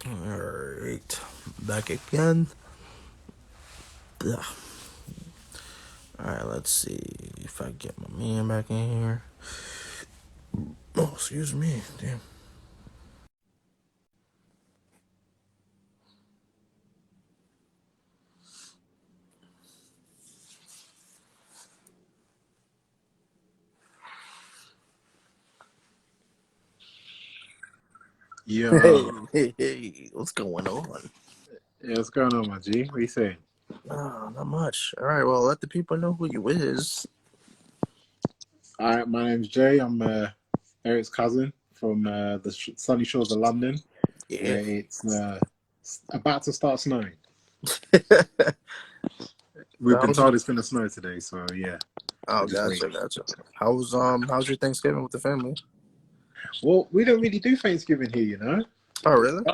Alright, back again. Ugh. Alright, let's see if I get my man back in here. Oh, excuse me. Damn. Hey, Yo, hey, what's going on? yeah, what's going on, my G? What you saying? Not much. Alright, well, let the people know who you is. All right, my name's Jay. I'm Eric's cousin from the sunny shores of London, Yeah. where it's about to start snowing. We've been How's it? told it's going to snow today, so yeah, Oh, we're just gotcha, waiting. gotcha. How's your Thanksgiving with the family? Well, we don't really do Thanksgiving here, you know. Oh, really?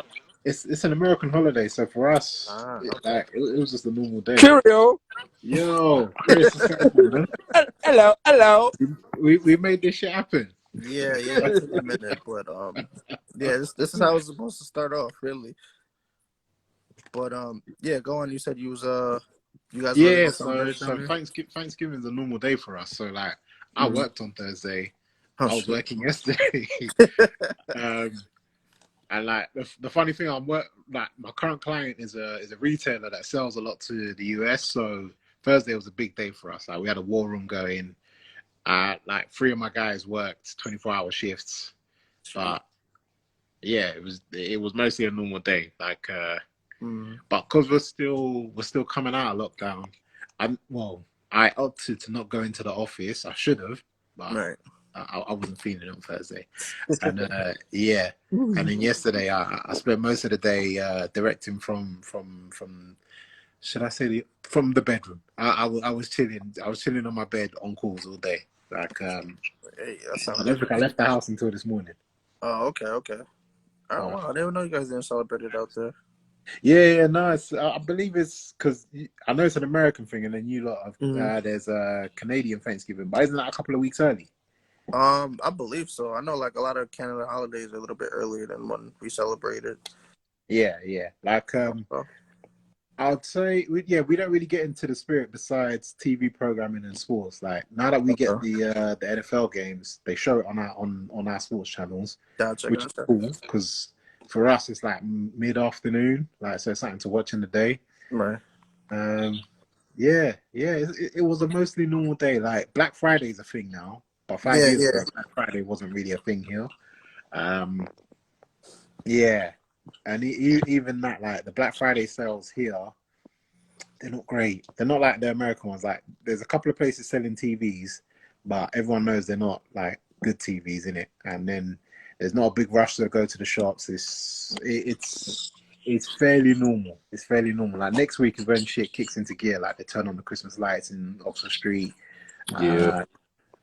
It's an American holiday, so for us, Okay. it was just a normal day. Cheerio. Yo, Chris, what's going on, man? Hello, hello. We made this shit happen. Yeah, yeah, it took a minute, but yeah, this is how it's supposed to start off, really. But yeah, go on. You said you guys really Yeah, don't so celebrate them so here? Thanksgiving's a normal day for us. So like, I Mm. worked on Thursday. Oh I was shit. working yesterday, um, and like the funny thing, like my current client is a retailer that sells a lot to the US. So Thursday was a big day for us. Like we had a war room going. Like three of my guys worked 24-hour shifts, Shit. but yeah, it was mostly a normal day. Like, Mm. but because we're still coming out of lockdown, I opted to not go into the office. I should have, but Right. I wasn't feeling it on Thursday. And yeah, and then yesterday I spent most of the day directing from should I say from the bedroom. I was chilling. I was chilling on my bed on calls all day. Like Hey, that I sounds don't think I good. left the house until this morning. Oh, okay, okay. Oh Uh, wow, I didn't know you guys didn't celebrate it out there. yeah, no, I believe it's because I know it's an American thing, and then you lot of Mm. there's a Canadian Thanksgiving, but isn't that a couple of weeks early? I believe so. I know like a lot of Canada holidays are a little bit earlier than when we celebrated. Yeah, yeah. Like Oh, I'd say we don't really get into the spirit besides TV programming and sports. Like now that we get okay. the NFL games, they show it on our sports channels, Gotcha, which is gotcha. cool because for us it's like mid afternoon, like so it's something to watch in the day. Right. Um, yeah, it was a mostly normal day. Like Black Friday is a thing now, but five Yeah, years yeah. ago Black Friday wasn't really a thing here. Um, yeah, and even that, like the Black Friday sales here, they're not great. They're not like the American ones. Like there's a couple of places selling TVs, but everyone knows they're not like good TVs in it. And then there's not a big rush to go to the shops. It's fairly normal. It's fairly normal. Like next week is when shit kicks into gear. Like they turn on the Christmas lights in Oxford Street. Yeah. Uh,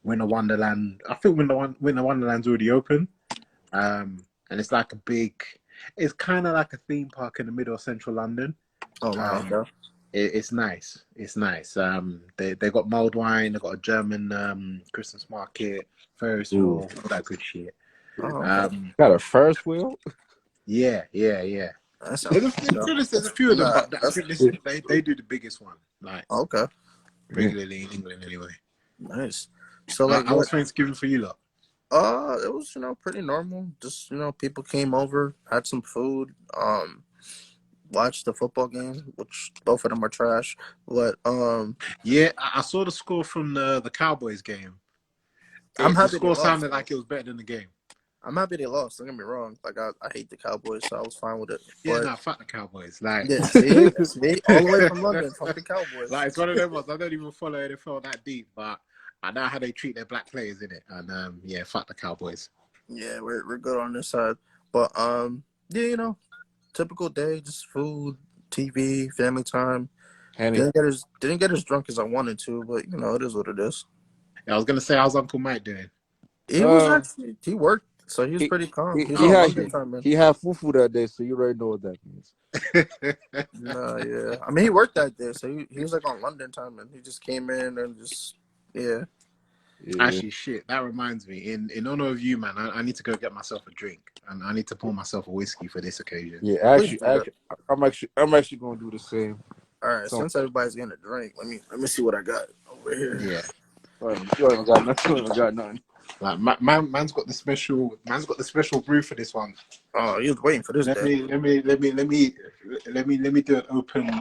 Winter Wonderland. I think Winter Wonderland's already open. And it's like a big. It's kind of like a theme park in the middle of central London. Oh wow, Um, okay. it's nice. It's nice. They got mulled wine. They got a German Christmas market, Ferris Ooh. wheel, all that good shit. Oh, okay. Um, Got a Ferris wheel? yeah. That sounds good. There's a few of them, Nah, but I that's think they do the biggest one, like okay. Mm. regularly in England anyway. Nice. So like I what was Thanksgiving for you lot. it was, pretty normal. Just, people came over, had some food, watched the football game, which both of them are trash. But Yeah, I saw the score from the Cowboys game. I'm The happy they score lost sounded though. like it was better than the game. I'm happy they lost. Don't get me wrong. Like I hate the Cowboys, so I was fine with it. Yeah, But no, fuck the Cowboys. Like, yeah, see, all the way from London, fuck the Cowboys. like it's one of them ones. I don't even follow NFL that deep, but I know how they treat their black players in it. And yeah, fuck the Cowboys. Yeah, we're good on this side. But yeah, typical day, just food, TV, family time. Henny. Didn't get as drunk as I wanted to, but it is what it is. Yeah, I was gonna say, how's Uncle Mike doing? He worked, so he was He pretty calm. he He was he on had London time, man. he had fufu that day, so you already know what that means. Nah, yeah. I mean, he worked that day, so he was like on London time, and he just came in and just yeah. Yeah. Actually, shit, that reminds me. In honor of you, man, I need to go get myself a drink. and I need to pour myself a whiskey for this occasion. Yeah, Please do that. I'm actually gonna do the same. All right, So, since everybody's getting a drink, let me see what I got over here. Yeah, you ain't got nothing. You ain't got nothing. like man's got the special brew for this one. Oh, you was waiting for this Let day. me do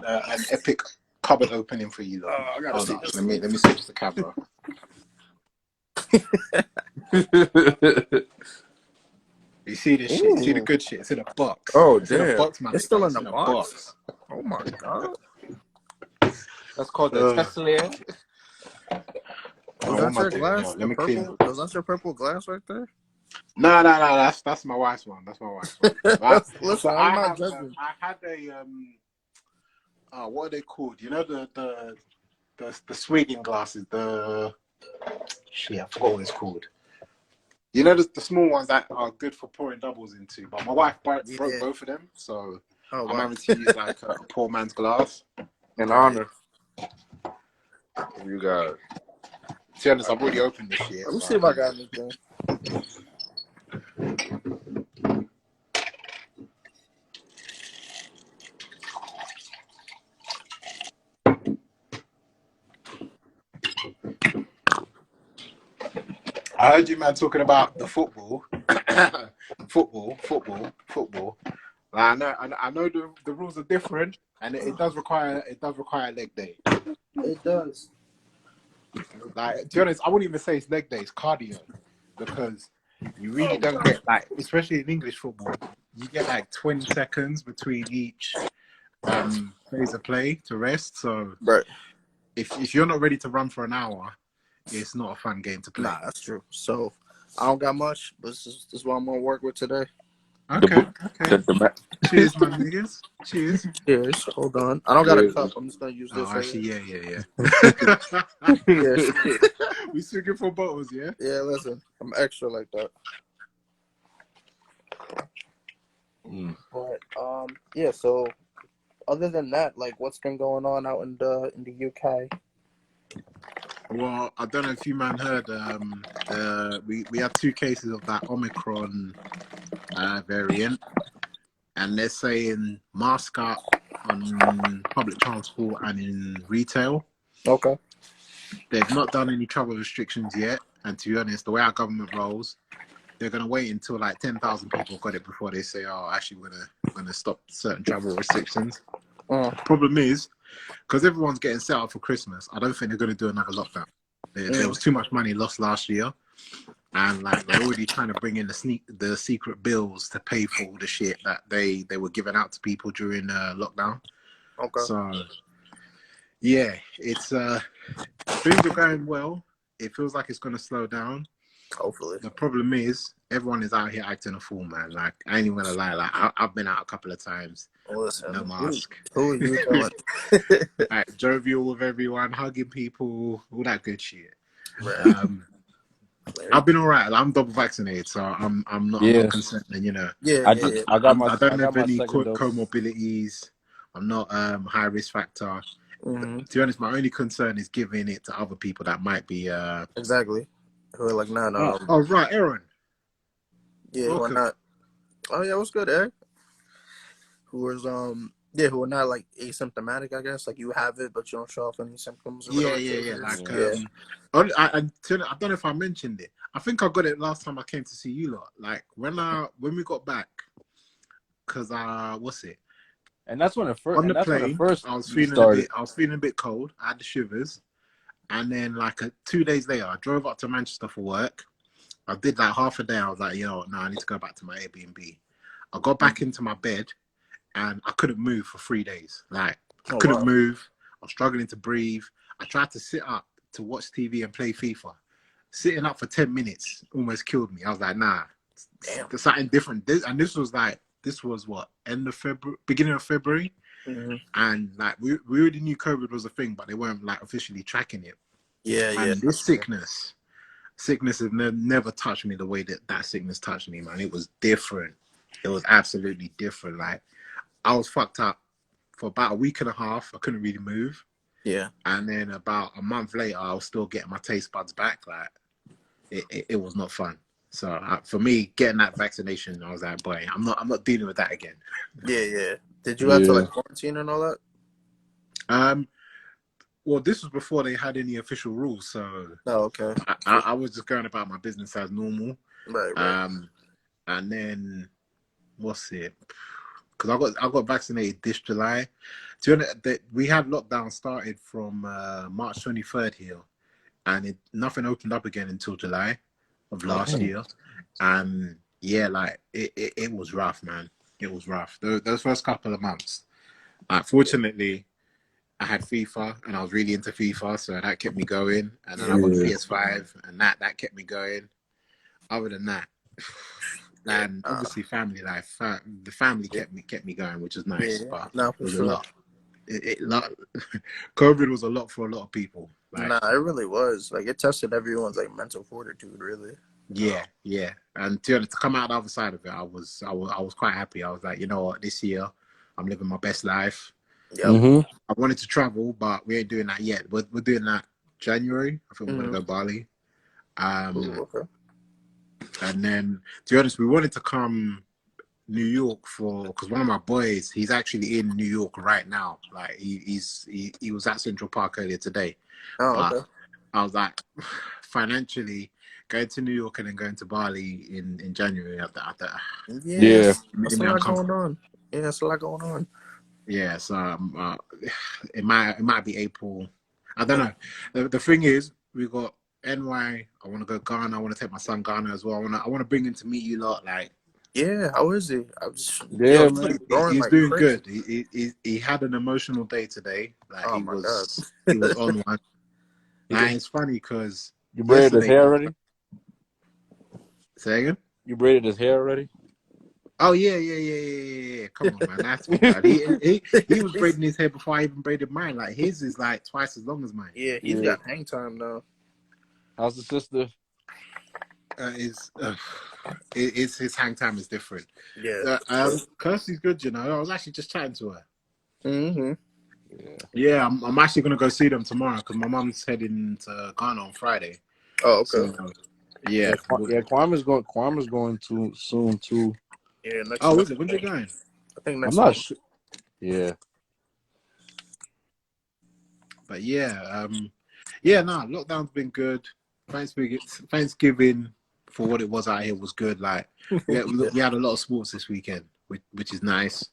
an epic cupboard opening for you. Though. Oh, I gotta Hold see on. this. Let me switch the camera. You see this shit? You see the Ooh, good shit? It's in a box. Oh It's in a damn! box, man. it's still in It's the in a box. box. Oh my god. That's called the Tesla. Was Oh, what that am I your doing glass? now? The Let me clean. purple? Was that your purple glass right there? No. That's my wife's one. That's my wife's one. Right? Listen, So I'm not judging. I had a what are they called? You know the swigging glasses. The shit, I forgot what it's called. You know the small ones that are good for pouring doubles into. But my wife broke Yeah. both of them, so Oh I'm wow. having to use like a poor man's glass. In All right. honor. You got it. To be honest, I've already opened this shit. Let me But, see if I got anything. I heard you man talking about the football, football. Like, I know the rules are different, and it does require a leg day. It does. Like to be honest, I wouldn't even say it's leg day; it's cardio, because you really don't get like, especially in English football, you get like 20 seconds between each phase of play to rest. So Right. if you're not ready to run for an hour, it's not a fun game to play. Nah, that's true. So I don't got much, but this is what I'm gonna work with today. Okay. The Cheers, my niggas. Cheers. Cheers. Hold on. I don't got a Yeah. cup. I'm just gonna use Oh, this right actually, here. yeah. Yes. We swinging for bottles, yeah. Yeah, listen. I'm extra like that. Mm. But yeah, so other than that, like what's been going on out in the UK? Well, I don't know if you man heard. We had 2 cases of that Omicron variant, and they're saying mask up on public transport and in retail. Okay. They've not done any travel restrictions yet, and to be honest, the way our government rolls, they're gonna wait until like 10,000 people got it before they say, "Oh, actually, we're gonna stop certain travel restrictions." Problem is, because everyone's getting set up for Christmas, I don't think they're gonna do another lockdown. There was too much money lost last year, and like they're already trying to bring in the secret bills to pay for all the shit that they were giving out to people during lockdown. Okay. So yeah, it's things are going well. It feels like it's gonna slow down. Hopefully. The problem is everyone is out here acting a fool, man. Like I ain't even gonna lie. Like I've been out a couple of times, Listen, no mask. who are you doing? Like jovial with everyone, hugging people, all that good shit. Right. I've been alright. I'm double vaccinated, so I'm not concerned. And you know, Yeah, I yeah. I got my I don't I got have my any second dose. comorbidities. I'm not high risk factor. Mm-hmm. To be honest, my only concern is giving it to other people that might be Exactly. Who are like not Oh right, Aaron. yeah, who are Welcome. not oh yeah, what's good, Eric? Who is who are not like asymptomatic, I guess. Like you have it but you don't show off any symptoms or whatever. Yeah. Like Yeah. I don't know if I mentioned it. I think I got it last time I came to see you lot. Like when we got back, because what's it? And that's when it first. On And the that's when it plane, first I was started. feeling a bit cold. I had the shivers, and then like 2 days later, I drove up to Manchester for work. I did like half a day. I was like, no, I need to go back to my Airbnb. I got back into my bed, and I couldn't move for 3 days. Like I couldn't move. I was struggling to breathe. I tried to sit up to watch TV and play FIFA. Sitting up for 10 minutes almost killed me. I was like, nah, there's something different. This was what, end of February, beginning of February. Mm-hmm. And like we already knew COVID was a thing, but they weren't like officially tracking it. Yeah, and this sickness has never touched me the way that sickness touched me, man. It was different. It was absolutely different. Like I was fucked up for about a week and a half. I couldn't really move. Yeah. And then about a month later, I was still getting my taste buds back. Like it was not fun. So for me, getting that vaccination, I was like, boy, I'm not dealing with that again. Yeah. Did you have to like quarantine and all that? Well, this was before they had any official rules, so Oh, okay. I was just going about my business as normal. Right. And then what's it? Because I got vaccinated this July. We had lockdown started from March 23rd here, and nothing opened up again until July of last year. And yeah, like it was rough, man. It was rough. Those first couple of months. Fortunately, I had FIFA, and I was really into FIFA, so that kept me going. And then I got the PS5, and that kept me going. Other than that, and obviously family life, the family kept me going, which is nice. But it was a lot. COVID was a lot for a lot of people. Like, it really was. Like, it tested everyone's like mental fortitude, really. Yeah. And to come out the other side of it, I was quite happy. I was like, you know what, this year I'm living my best life. Yeah. I wanted to travel, but we ain't doing that yet. We're doing that January. I think we're gonna go Bali. Okay. And then, to be honest, we wanted to come New York because one of my boys, he's actually in New York right now. Like he was at Central Park earlier today. Oh, okay. I was like, financially, going to New York and then going to Bali in January. That's a lot going on. Yeah, that's a lot going on. Yeah, so it might be April. I don't know. The thing is, we got NY. I want to go Ghana. I want to take my son Ghana as well. I want to bring him to meet you lot. Like, yeah, how is he? man. He's doing good. He had an emotional day today. Like he was on one. And it's funny because you braided his hair already. Say again? You braided his hair already? Oh yeah. Come on, man. That's bad. He was braiding his hair before I even braided mine. Like his is like twice as long as mine. Yeah, he's got hang time now. How's the sister? It's his hang time is different. Yeah. Kirsty's good, you know. I was actually just chatting to her. Mm-hmm. Yeah, I'm actually gonna go see them tomorrow because my mom's heading to Ghana on Friday. Oh, okay. So, yeah. Kwama's going to soon too. Yeah. Is it? When's it going? I think next. I'm not sure. Yeah. But yeah, lockdown's been good. Thanksgiving for what it was out here was good. Like we had a lot of sports this weekend, which is nice.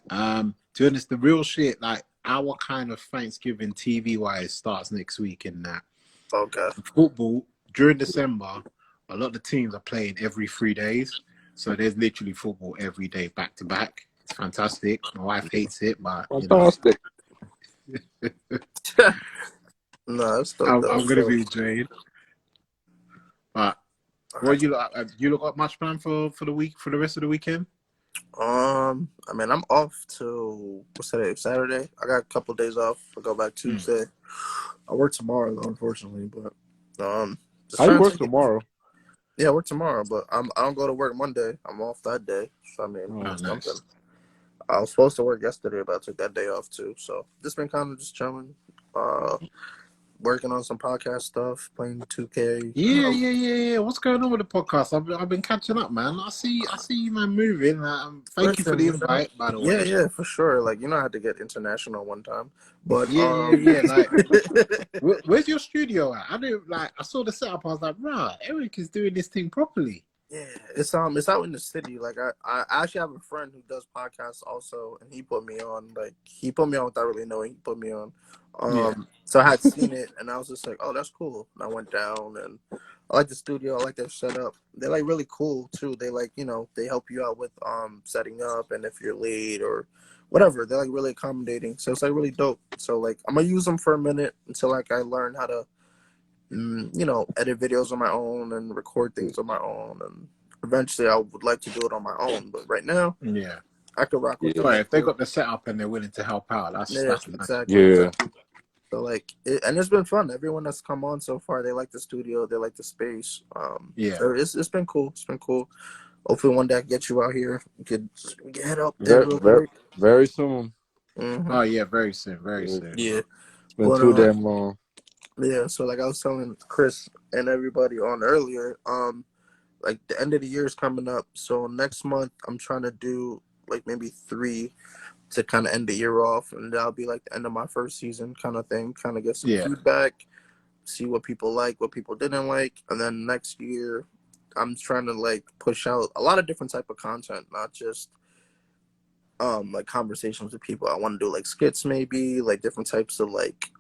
To be honest, the real shit, like our kind of Thanksgiving TV wise starts next week in that. Okay. Football during December, a lot of the teams are playing every 3 days. So there's literally football every day back to back. It's fantastic. My wife hates it, but fantastic. No, it's still I'm gonna be enjoying. But what you got much plan for the week, for the rest of the weekend? I mean, I'm off till what's today? Saturday. I got a couple of days off. I go back Tuesday. I work tomorrow though, unfortunately. But how you work tomorrow? Yeah, I work tomorrow, but I don't go to work Monday. I'm off that day. So I mean, nice. I was supposed to work yesterday, but I took that day off too. So just been kind of just chilling. Working on some podcast stuff, playing 2K. Yeah. What's going on with the podcast? I've been catching up, man. I see you, man, moving. Thank you for the invite, by the way. Yeah, for sure. Like, I had to get international one time. But yeah. Like, where's your studio at? I saw the setup. I was like, right, Eric is doing this thing properly. Yeah, it's out in the city. Like I actually have a friend who does podcasts also, and he put me on. Like he put me on without really knowing. He put me on. So I had seen it, and I was just like, "Oh, that's cool." And I went down, and I like the studio. I like their setup. They're like really cool too. They like they help you out with setting up, and if you're late or whatever, they're like really accommodating. So it's like really dope. So like I'm gonna use them for a minute until like I learn how to. Edit videos on my own and record things on my own, and eventually I would like to do it on my own. But right now, I could rock with them. If they got the setup and they're willing to help out, that's exactly. Yeah. So like, and it's been fun. Everyone that's come on so far, they like the studio, they like the space. So it's been cool. It's been cool. Hopefully one day I can get you out here. We can head up there very soon. Mm-hmm. Oh yeah, very soon. Yeah, it's been too damn long. Yeah, so like I was telling Chris and everybody on earlier, like the end of the year is coming up. So next month I'm trying to do like maybe 3 to kind of end the year off, and that'll be like the end of my first season kind of thing. Kind of get some Yeah. feedback, see what people like, what people didn't like, and then next year I'm trying to like push out a lot of different type of content, not just like conversations with people. I want to do like skits, maybe like different types of like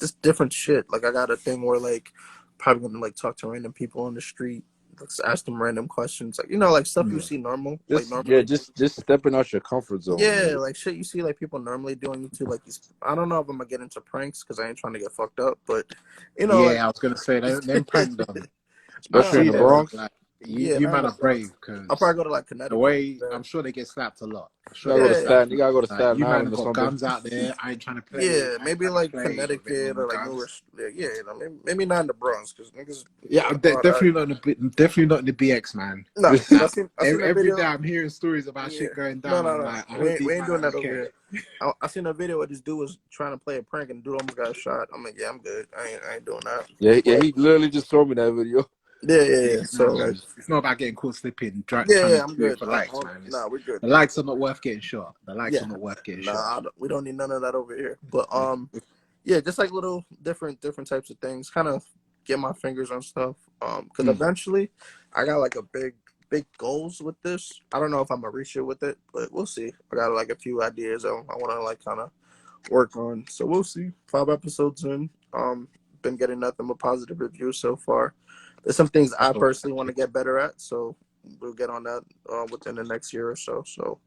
just different shit. Like I got a thing where like probably gonna like talk to random people on the street, like ask them random questions, like like stuff you Yeah. see normal, like Just normally. just stepping out your comfort zone. Yeah, Like, like shit you see like people normally do on YouTube. Like these, I don't know if I'm gonna get into pranks because I ain't trying to get fucked up, but like Yeah, I was gonna say them prank done. I especially in nah, see the them. yeah, Bronx. Like yeah, you not in man the are Bronx. brave I'll because probably go to like the Connecticut. way Yeah, I'm sure they get slapped a lot. I'm You sure gotta they go to get yeah, slapped Staten. a You lot. gotta go to Like Staten you man Island have or got something. guns out there. I ain't trying to play. yeah. I ain't Maybe trying to like play with it Connecticut with or like New guns. Yeah, maybe not in the Bronx because niggas. Yeah, Yeah, I'm all right. definitely not in definitely not in the BX, man. No, because Like I seen a every day video. I'm hearing stories about Yeah, shit going no, down. no, I'm no. like, I hope We these ain't man doing are that over okay. here. I seen a video where this dude was trying to play a prank and the dude almost got shot. I'm like, yeah, I'm good. I ain't doing that. Yeah, But he literally just showed me that video. yeah. Yeah, So nah, like, man. It's not about getting caught slipping, trying yeah, to I'm do it good. for likes, man. Nah, we're good. The likes are not worth getting shot. The likes Yeah, are not worth getting nah, shot. we don't need none of that over here. But yeah, just like little different types of things. Kind of get my fingers on stuff. Because eventually, I got like a big goals with this. I don't know if I'm gonna reach it with it, but we'll see. I got like a few ideas I want to like kind of work on. So we'll see. 5 episodes in. Been getting nothing but positive reviews so far. There's some things I personally want to get better at, so we'll get on that within the next year or so. So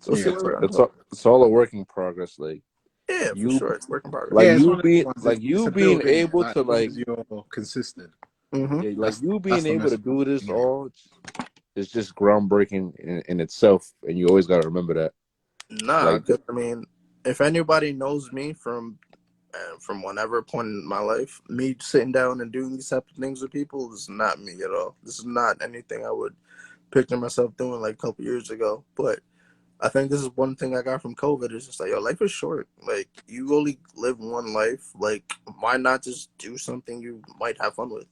we'll see Yeah. where we end up. It's all a work in progress. Like Yeah, for you, sure. It's work in progress. like Yeah, it's you one of being the ones. like It's you a being build, innit? able Like to as long like as you're consistent, Mm-hmm. yeah, like you that's being the able to most do this important thing, all is just groundbreaking in itself, and you always got to remember that. Nah, Like, 'cause, I mean, if anybody knows me from whatever point in my life, me sitting down and doing these type of things with people is not me at all. This is not anything I would picture myself doing like a couple years ago. But I think this is one thing I got from COVID is just like, yo, life is short. Like, you only live one life. Like, why not just do something you might have fun with?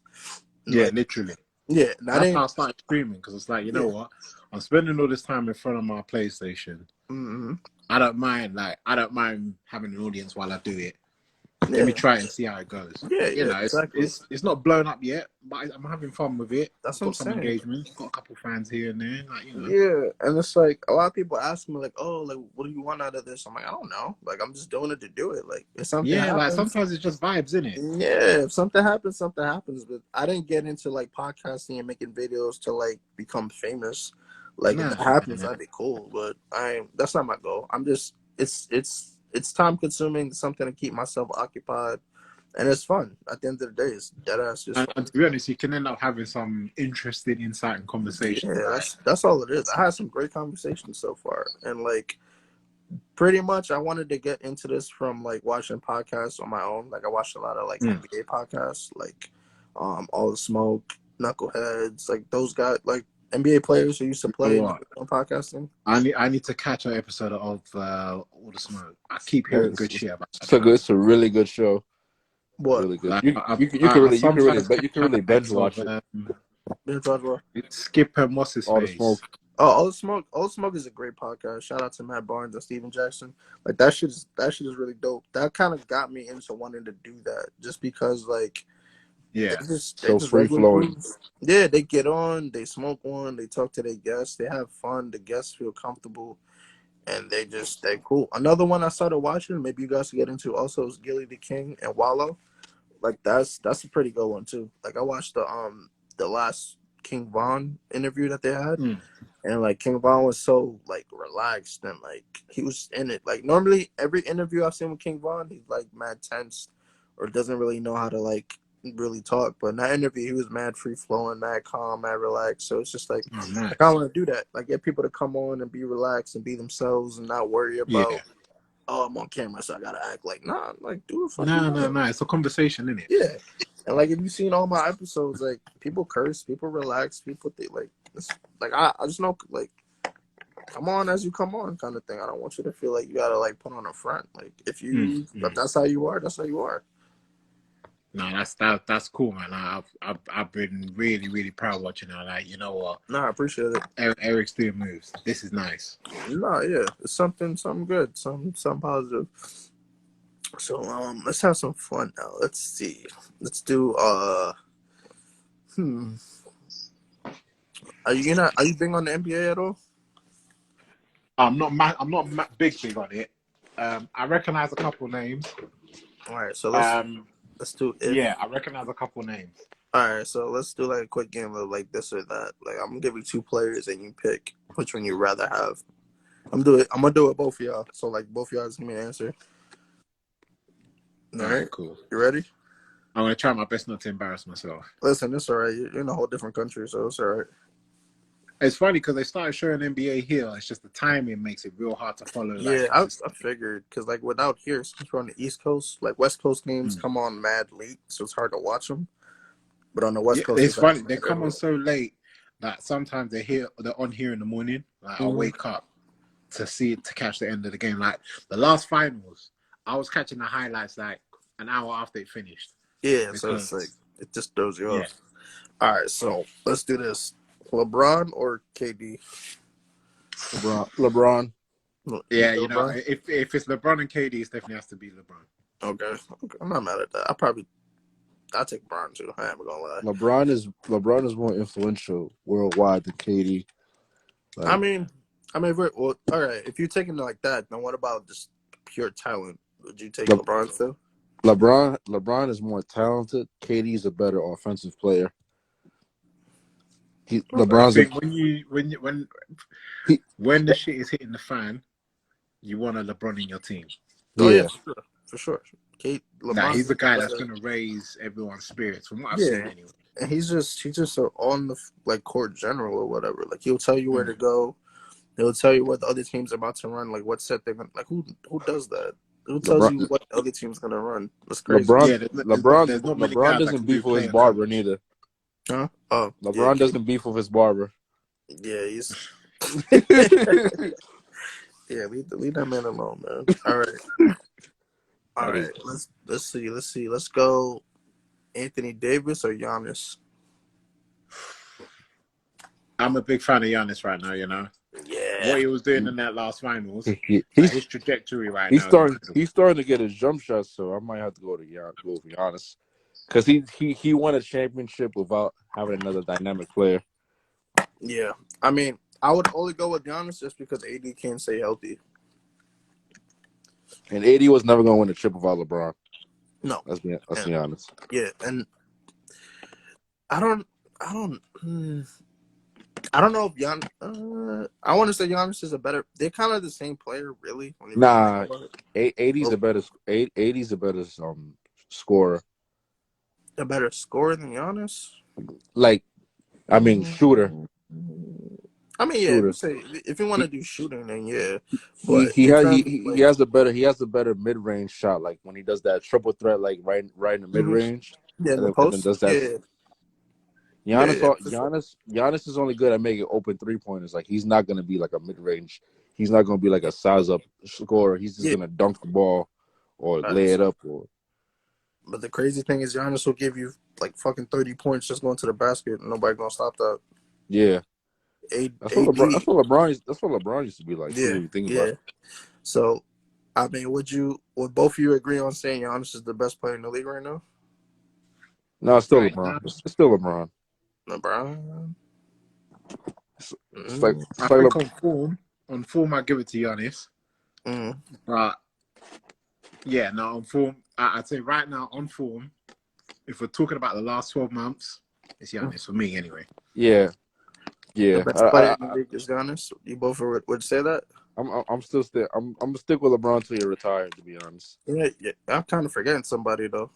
And yeah, like, literally. yeah, not That's ain't how I started streaming because it's like, you know yeah. what? I'm spending all this time in front of my PlayStation. Mm-hmm. I don't mind having an audience while I do it. Let me Yeah, try it and see how it goes. yeah, You yeah, know, exactly. it's not blown up yet, but I'm having fun with it. That's I've what I'm got some saying. engagement, got a couple fans here and there, like Yeah, and it's like a lot of people ask me like, "Oh, like, what do you want out of this?" I'm like, "I don't know. Like, I'm just doing it to do it. Like, if something Yeah, like happens, sometimes it's just vibes, isn't it? yeah. If something happens, something happens." But I didn't get into like podcasting and making videos to like become famous. Like, if Nah, that happens, nah. that'd be cool. But that's not my goal. I'm just it's time consuming, something to keep myself occupied, and it's fun. At the end of the day, it's dead ass just fun. And to be honest, you can end up having some interesting insight and conversation. Yeah, Like, that's all it is. I had some great conversations so far, and like pretty much I wanted to get into this from like watching podcasts on my own. Like I watched a lot of like NBA podcasts, like All the Smoke, Knuckleheads, like those guys, like NBA players who used to you know play and what? on podcasting. I need to catch an episode of All the Smoke. I keep hearing good shit about that show. it's a really good show. What? Really good. Like, I You can really sometimes catch binge highlights of watch it. Skip and what's his All the face. Smoke. Oh, All the Smoke is a great podcast. Shout out to Matt Barnes and Steven Jackson. Like that shit is really dope. That kind of got me into wanting to do that, just because like Yeah, they're So just free regular flowing. dudes. Yeah, they get on, they smoke one, they talk to their guests, they have fun, the guests feel comfortable, and they're cool. Another one I started watching, maybe you guys can get into also is Gilly the King and Wallow. Like that's a pretty good one too. Like I watched the last King Von interview that they had. And like King Von was so like relaxed and like he was in it. Like normally every interview I've seen with King Von, he's like mad tense or doesn't really know how to like really talk. But in that interview, he was mad free flowing, mad calm, mad relaxed. So it's just like I kind of want to do that. Like get people to come on and be relaxed and be themselves and not worry about I'm on camera, so I gotta act like like do it. No. It's a conversation, isn't it? Yeah. And like if you've seen all my episodes, like people curse, people relax, people think like it's like I just know like come on as you come on kind of thing. I don't want you to feel like you gotta like put on a front. Like if that's how you are, that's how you are. No, that's cool, man. I've been really really proud watching that. Like, you know what, No, I appreciate it. Eric's doing moves. This is nice. No, yeah, it's something good, something positive. So let's have some fun now. Let's see. Let's do hmm. Are you big on the NBA at all? I'm not big on it. I recognize a couple names. All right, so Um, let's do if. yeah, I recognize a couple names. All right, so let's do like a quick game of like this or that. Like I'm gonna give you two players and you pick which one you'd rather have. I'm gonna do it both of y'all. So like both of y'all just give me an answer. All All right, right, cool. you ready? I'm gonna try my best not to embarrass myself. Listen, it's all right. You're in a whole different country, so it's all right. It's funny because they started showing NBA here. It's just the timing makes it real hard to follow. Yeah, Like, I consistently. figured because like without here, since we're on the East Coast, like West Coast games Mm. come on mad late, so it's hard to watch them. But on the Yeah, West Coast, it's it's funny. actually They come on early. so late that sometimes they're on here in the morning. Like, I'll Mhm. wake up to catch the end of the game. Like the last finals, I was catching the highlights like an hour after it finished Yeah, so it's like because it just throws you yeah, off. All right, so let's do this: LeBron or KD? LeBron. You yeah. say You know, LeBron? if it's LeBron and KD, it definitely has to be LeBron. Okay, I'm not mad at that. I'll take LeBron too. I ain't gonna lie. LeBron is more influential worldwide than KD. I Like mean, well, all right. If you're taking it like that, then what about just pure talent? Would you take Le, LeBron still? LeBron is more talented. KD is a better offensive player. I LeBron's a, think he, when the shit is hitting the fan, you want a LeBron in your team. Oh yeah, yeah. for sure. Nah, LeBron's he's the just guy that's better. going to raise everyone's spirits, from what I've seen Yeah, anyway. and he's just a on the like court general or whatever. Like he'll tell you where to go. He'll tell you what the other team's about to run. Like what set they're gonna. Like who does that? Who tells LeBron you what the other team's gonna run? That's crazy. LeBron Yeah, there's not many LeBron guys that doesn't can do beef with his player barber coverage. neither. Huh? Oh yeah, LeBron doesn't beef with his barber. yeah. He's yeah. Leave that man alone, man. All right. Let's see. Let's go. Anthony Davis or Giannis? I'm a big fan of Giannis right now. You know Yeah. what he was doing in that last finals. Like He's his trajectory right he's now is starting incredible. he's starting to get his jump shots, so I might have to go with Giannis. Because he won a championship without having another dynamic player. Yeah. I mean, I would only go with Giannis just because AD can't stay healthy. And AD was never going to win a chip without LeBron. No. Let's be And, honest. yeah, and I don't. I don't know if I want to say Giannis is a better. They're kind of the same player, really. When you really Nah, think about it. AD's a better scorer. A better scorer than Giannis. Like, I mean, shooter. I mean, yeah. Shooter. If you want to He do shooting, then yeah. he But he in has terms of he has the better mid range shot. Like when he does that triple threat, like right in the mid Mhm. range, Yeah, in the and then post. does that. Yeah, yeah, for sure. Giannis is only good at making open 3-pointers. Like he's not gonna be like a mid range. He's not gonna be like a size up scorer. He's just Yeah. gonna dunk the ball or lay Facts. it up. Or But the crazy thing is, Giannis will give you like fucking 30 points just going to the basket, and nobody gonna stop that. yeah, AD. That's what LeBron used to be like too. Yeah, If you think about yeah. it. So, I mean, would both of you agree on saying Giannis is the best player in the league right now? No, it's still Right LeBron. now, It's still LeBron. LeBron. It's like Mm, I it's like think on form, I give it to Giannis. mm. But yeah, no, on form, I'd say right now on form, if we're talking about the last 12 months, it's Giannis for me anyway. yeah. The Yeah, best player in the league is Giannis. You both would say that? I'm gonna stick with LeBron till he retires. To be honest. Yeah, yeah. I'm kind of forgetting somebody though.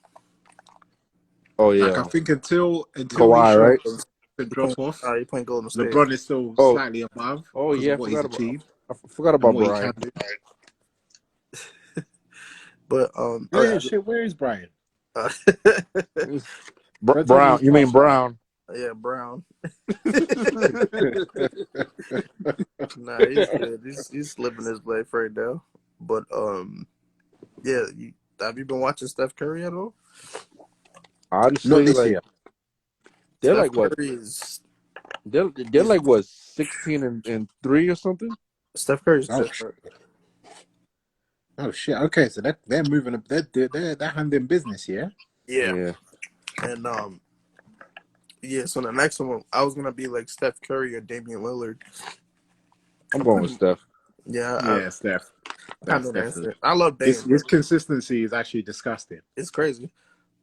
Oh Like yeah, I think until he Kawhi, shows right? the You drop off, playing Golden State. LeBron is still Oh slightly above oh because yeah, of what he's achieved I forgot and about what he can Brian. do. But Oh yeah, shit. Where is Brian? uh, Don't tell me Brown. he's You mean passed out. Brown? yeah, Brown. Yeah, Nah, he's good. He's living his life right now. But yeah, have you been watching Steph Curry at all? Not honestly, this like year. they're Steph like what Curry is they're he's like what 16-3 or something. Steph Curry's Oh, different. oh shit. Okay, so they're moving up. They're handling business, yeah. Yeah, Yeah, and yeah. So the next one, I was gonna be like Steph Curry or Damian Lillard. I'm I'm going with putting, Steph. yeah, Yeah, Steph. I kind That's of definitely answer. I love Dame, his but consistency is actually disgusting. it's crazy.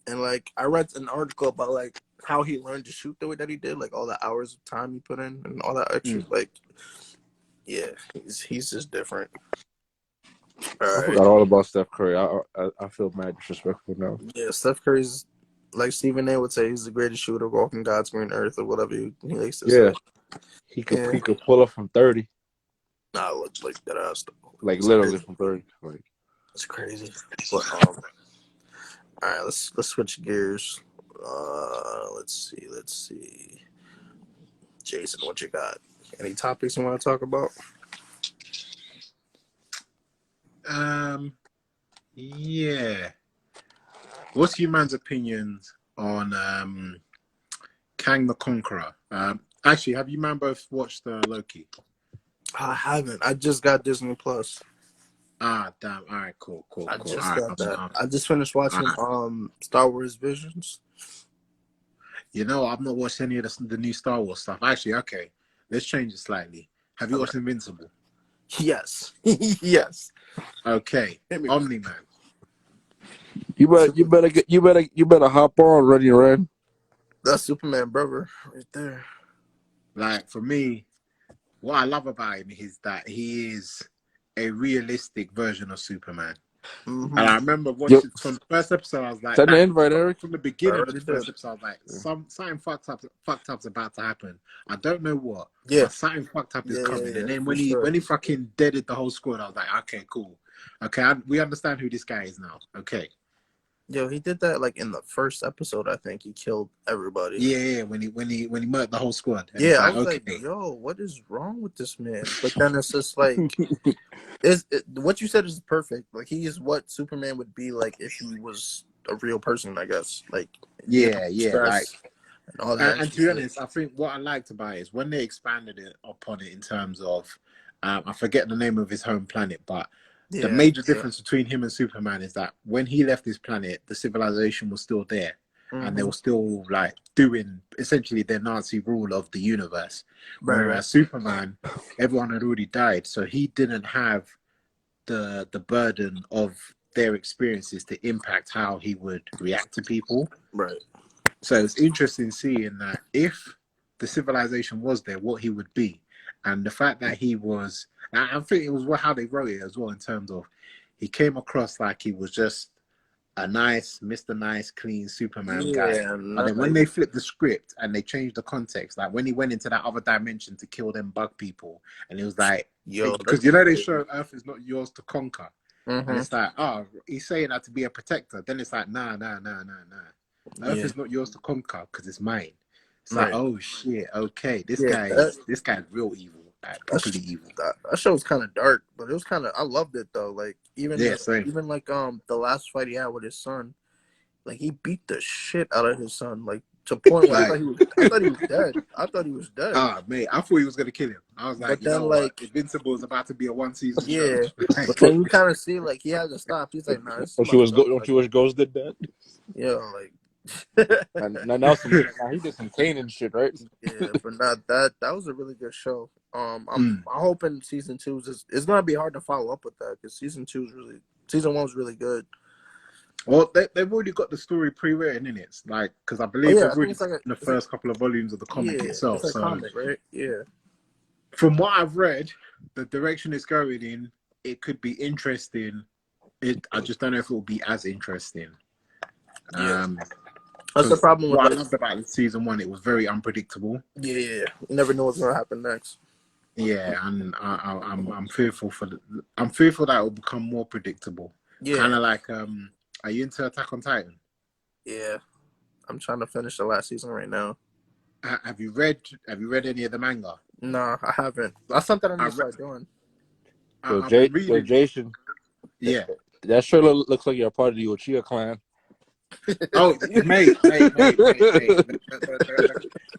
And like I read an article about like how he learned to shoot the way that he did, like all the hours of time he put in and all that extra. Mm. Like, yeah, he's just different. All I right, forgot all about Steph Curry. I feel mad disrespectful now. yeah, Steph Curry's like Stephen A. would say he's the greatest shooter walking God's green earth or whatever he likes to say. Yeah, Yeah, he could pull up from 30, nah, it looks like that ass. like It's literally crazy. from 30. Like It's crazy. But all right, let's switch gears. Let's see. Jason, what you got? Any topics you want to talk about? Yeah. What's your man's opinions on Kang the Conqueror? Actually, have you man both watched Loki? I haven't. I just got Disney Plus. Ah, damn. All right, cool. I All just right, got that. I just finished watching Star Wars Visions. you know, I've not watched any of the new Star Wars stuff. Actually, okay, let's change it slightly. Have you Okay. watched Invincible? Yes. Yes. Okay, Hit me. Omni Man. you better hop on Ready Red. That's Superman brother right there. Like for me, what I love about him is that he is a realistic version of Superman. Mm-hmm. And I remember Yep. watching from the first episode, I was like, Send the invite, Eric. from the beginning of Already the first did. episode, I was like, something fucked up's about to happen. I don't know what, Yeah. but something fucked up is coming. And then when he fucking deaded the whole squad, I was like, okay, cool. Okay, we understand who this guy is now. Okay. Yo, he did that like in the first episode. I think he killed everybody. Yeah, when he murdered the whole squad. And Yeah, it's I like, was okay. like, yo, what is wrong with this man? But then it's just like, what you said is perfect. Like he is what Superman would be like if he was a real person, I guess. Like Yeah, like. and all that. And to be honest, I think what I liked about it is when they expanded it upon it in terms of, I forget the name of his home planet, but the major difference between him and Superman is that when he left this planet, the civilization was still there. Mm-hmm. And they were still like doing essentially their Nazi rule of the universe. Right. Whereas Superman, everyone had already died, so he didn't have the burden of their experiences to impact how he would react to people. Right. So it's interesting seeing that if the civilization was there, what he would be. And the fact that he was, I think it was how they wrote it as well, in terms of he came across like he was just a nice, Mr. Nice, clean Superman guy. And then when they flipped the script and they changed the context, like when he went into that other dimension to kill them bug people, and he was like, yo, because you know they show Earth is not yours to conquer. Mm-hmm. And it's like, oh, he's saying that to be a protector. Then it's like, nah. Earth is not yours to conquer because it's mine. It's like, oh shit, okay, this guy's real evil, like properly evil. That show was kind of dark, but it was kind of, I loved it though. Like even like the last fight he had with his son, like he beat the shit out of his son, like to the point where I thought he was dead. I thought he was dead. Ah, mate, I thought he was gonna kill him. I was like, but then like Invincible is about to be a 1-season show. Yeah, but then you kind of see like he hasn't stopped. He's like, nah. Don't you wish Ghost did that? Yeah, like. now he did some Kanan shit, right? Yeah, but not that. That was a really good show. I'm hoping season 2 it's gonna be hard to follow up with that because season 1 was really good. Well, they've already got the story pre-written in it, like because I believe they've already written the first couple of volumes of the comic itself. It's a comic, right? Yeah. From what I've read, the direction it's going in, it could be interesting. I just don't know if it will be as interesting. Yeah. That's the problem with what I loved about season 1. It was very unpredictable. Yeah. You never know what's gonna happen next. Yeah, and I'm fearful that it will become more predictable. Yeah. Kind of like are you into Attack on Titan? Yeah. I'm trying to finish the last season right now. Have you read any of the manga? No, I haven't. That's something I need to start doing. So Jason. Yeah. That sure looks like you're a part of the Uchiha clan. Oh, mate.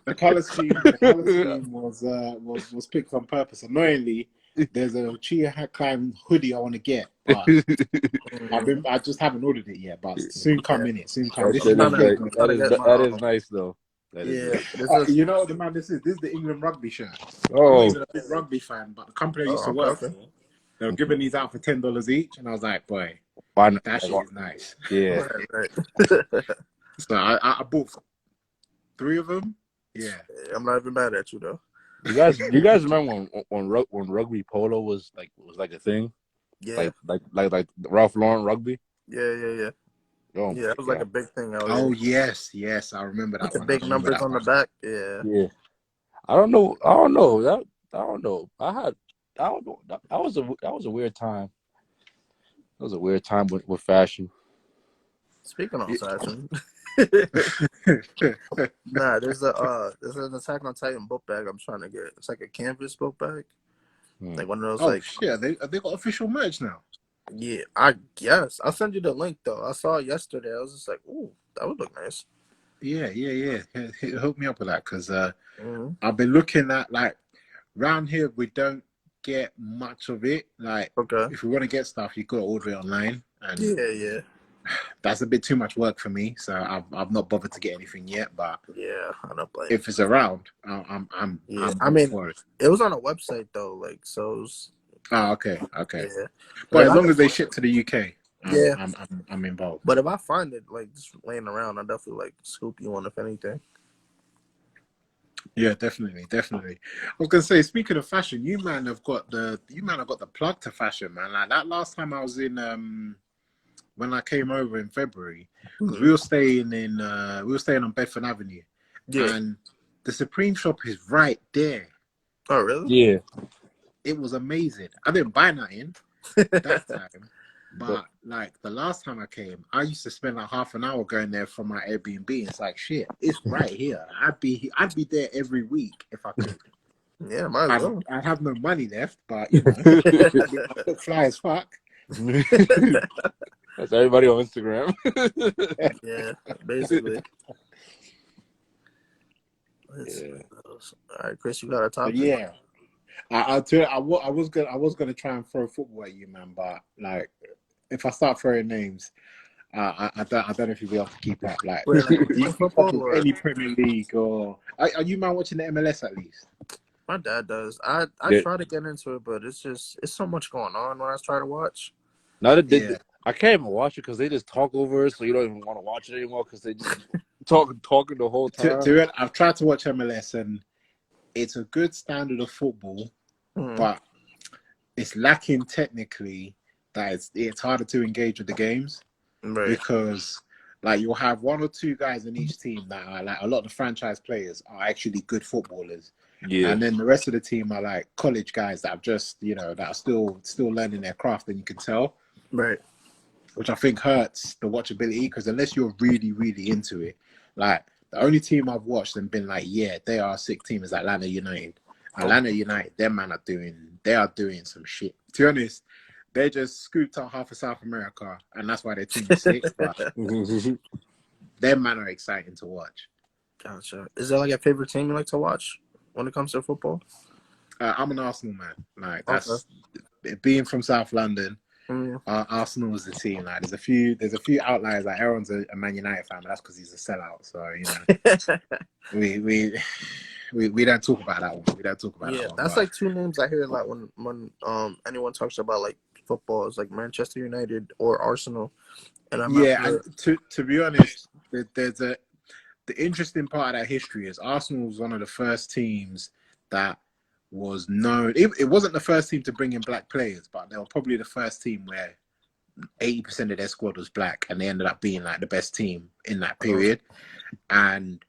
The color scheme was picked on purpose. Annoyingly, there's a Chia Hackline hoodie I want to get, but Mhm. I just haven't ordered it yet. But soon come Yeah, in it. Soon come. That This I'm is shit my is trying to like favorite. trying to get my that is nice though. That is yeah. nice. This is You know what the man this is? This is the England rugby shirt. I'm not Oh, even a big rugby fan, but the company I used to okay, work okay. for, they were giving these out for $10 each, and I was like, boy, why not? that Like, shit is nice. yeah. Right, right. So I bought 3 of them. Yeah. I'm not even mad at you though. You guys remember when rugby polo was like a thing? Yeah, Like Ralph Lauren rugby? yeah. Oh Yeah, my that was like a god. big thing out Oh here yes, I remember with that the one. I big remember numbers that on the one. back. Yeah. Yeah. I don't know. I don't know. I don't know. I don't know. That was a weird time. That was a weird time with fashion. Speaking on Yeah. fashion, nah, there's an Attack on Titan book bag I'm trying to get. It's like a canvas book bag, Hmm. like one of those Oh like shit, they got official merch now. yeah. I guess I'll send you the link though. I saw it yesterday. I was just like, ooh, that would look nice. Yeah. Hook me up with that because Mm-hmm. I've been looking at like round here we don't get much of it. Like Okay. if we want to get stuff, you got to order it online, and Yeah. that's a bit too much work for me. So I've not bothered to get anything yet. But Yeah, I don't blame if it's around, you. Yeah, I'm I all mean, for it. it was on a website though, like so. It was, Oh, okay. yeah, but But if as I long can as they find ship it, to the UK, yeah. I'm involved. But if I find it like just laying around, I definitely like scoop you one if anything. Yeah, definitely. I was gonna say, speaking of fashion, you man have got the plug to fashion, man. Like that last time I was in when I came over in February, because Mhm. we were staying on Bedford Avenue, Yeah. and the Supreme shop is right there. Oh, really? Yeah. It was amazing. I didn't buy nothing that time. But like the last time I came, I used to spend like half an hour going there from my Airbnb. It's like shit, it's right here. I'd be there every week if I could. Yeah, might as well. I'd have no money left, but I look fly as fuck. That's everybody on Instagram. Yeah, basically. Yeah. All right, Chris, you got a But topic? yeah, I'll tell you, I was gonna try and throw football at you, man. But like, if I start throwing names, I don't know if you'll be able to keep up. Like, Wait, like do you England keep up football with or any Premier League or are you man watching the MLS at least? my dad does? I Yeah. try to get into it, but it's so much going on when I try to watch. Now that Yeah. I can't even watch it because they just talk over it, so you don't even want to watch it anymore because they just talking the whole time. I've tried to watch MLS and it's a good standard of football, Mhm. but it's lacking technically. That it's harder to engage with the games Right. because like you'll have one or two guys in each team that are like a lot of the franchise players are actually good footballers, Yeah. and then the rest of the team are like college guys that have just that are still learning their craft, and you can tell, Right. which I think hurts the watchability because unless you're really really into it, like the only team I've watched and been like, yeah, they are a sick team is Atlanta United. Atlanta United, them man they are doing some shit. To be honest, they just scooped out half of South America, and that's why their team is sick. But them man are exciting to watch. Gotcha. Is there like a favorite team you like to watch when it comes to football? I'm an Arsenal man. Like Okay. that's being from South London. Mm. Arsenal was the team. Like there's a few outliers. Like Aaron's a Man United fan, but that's because he's a sellout. So we don't talk about that one. We don't talk about Yeah, that one. that's But like two names I hear a lot when anyone talks about like football. It's like Manchester United or Arsenal, and I yeah, remember. and to be honest, there's the interesting part of that history is Arsenal was one of the first teams that was known. It wasn't the first team to bring in black players, but they were probably the first team where 80% of their squad was black, and they ended up being like the best team in that period. And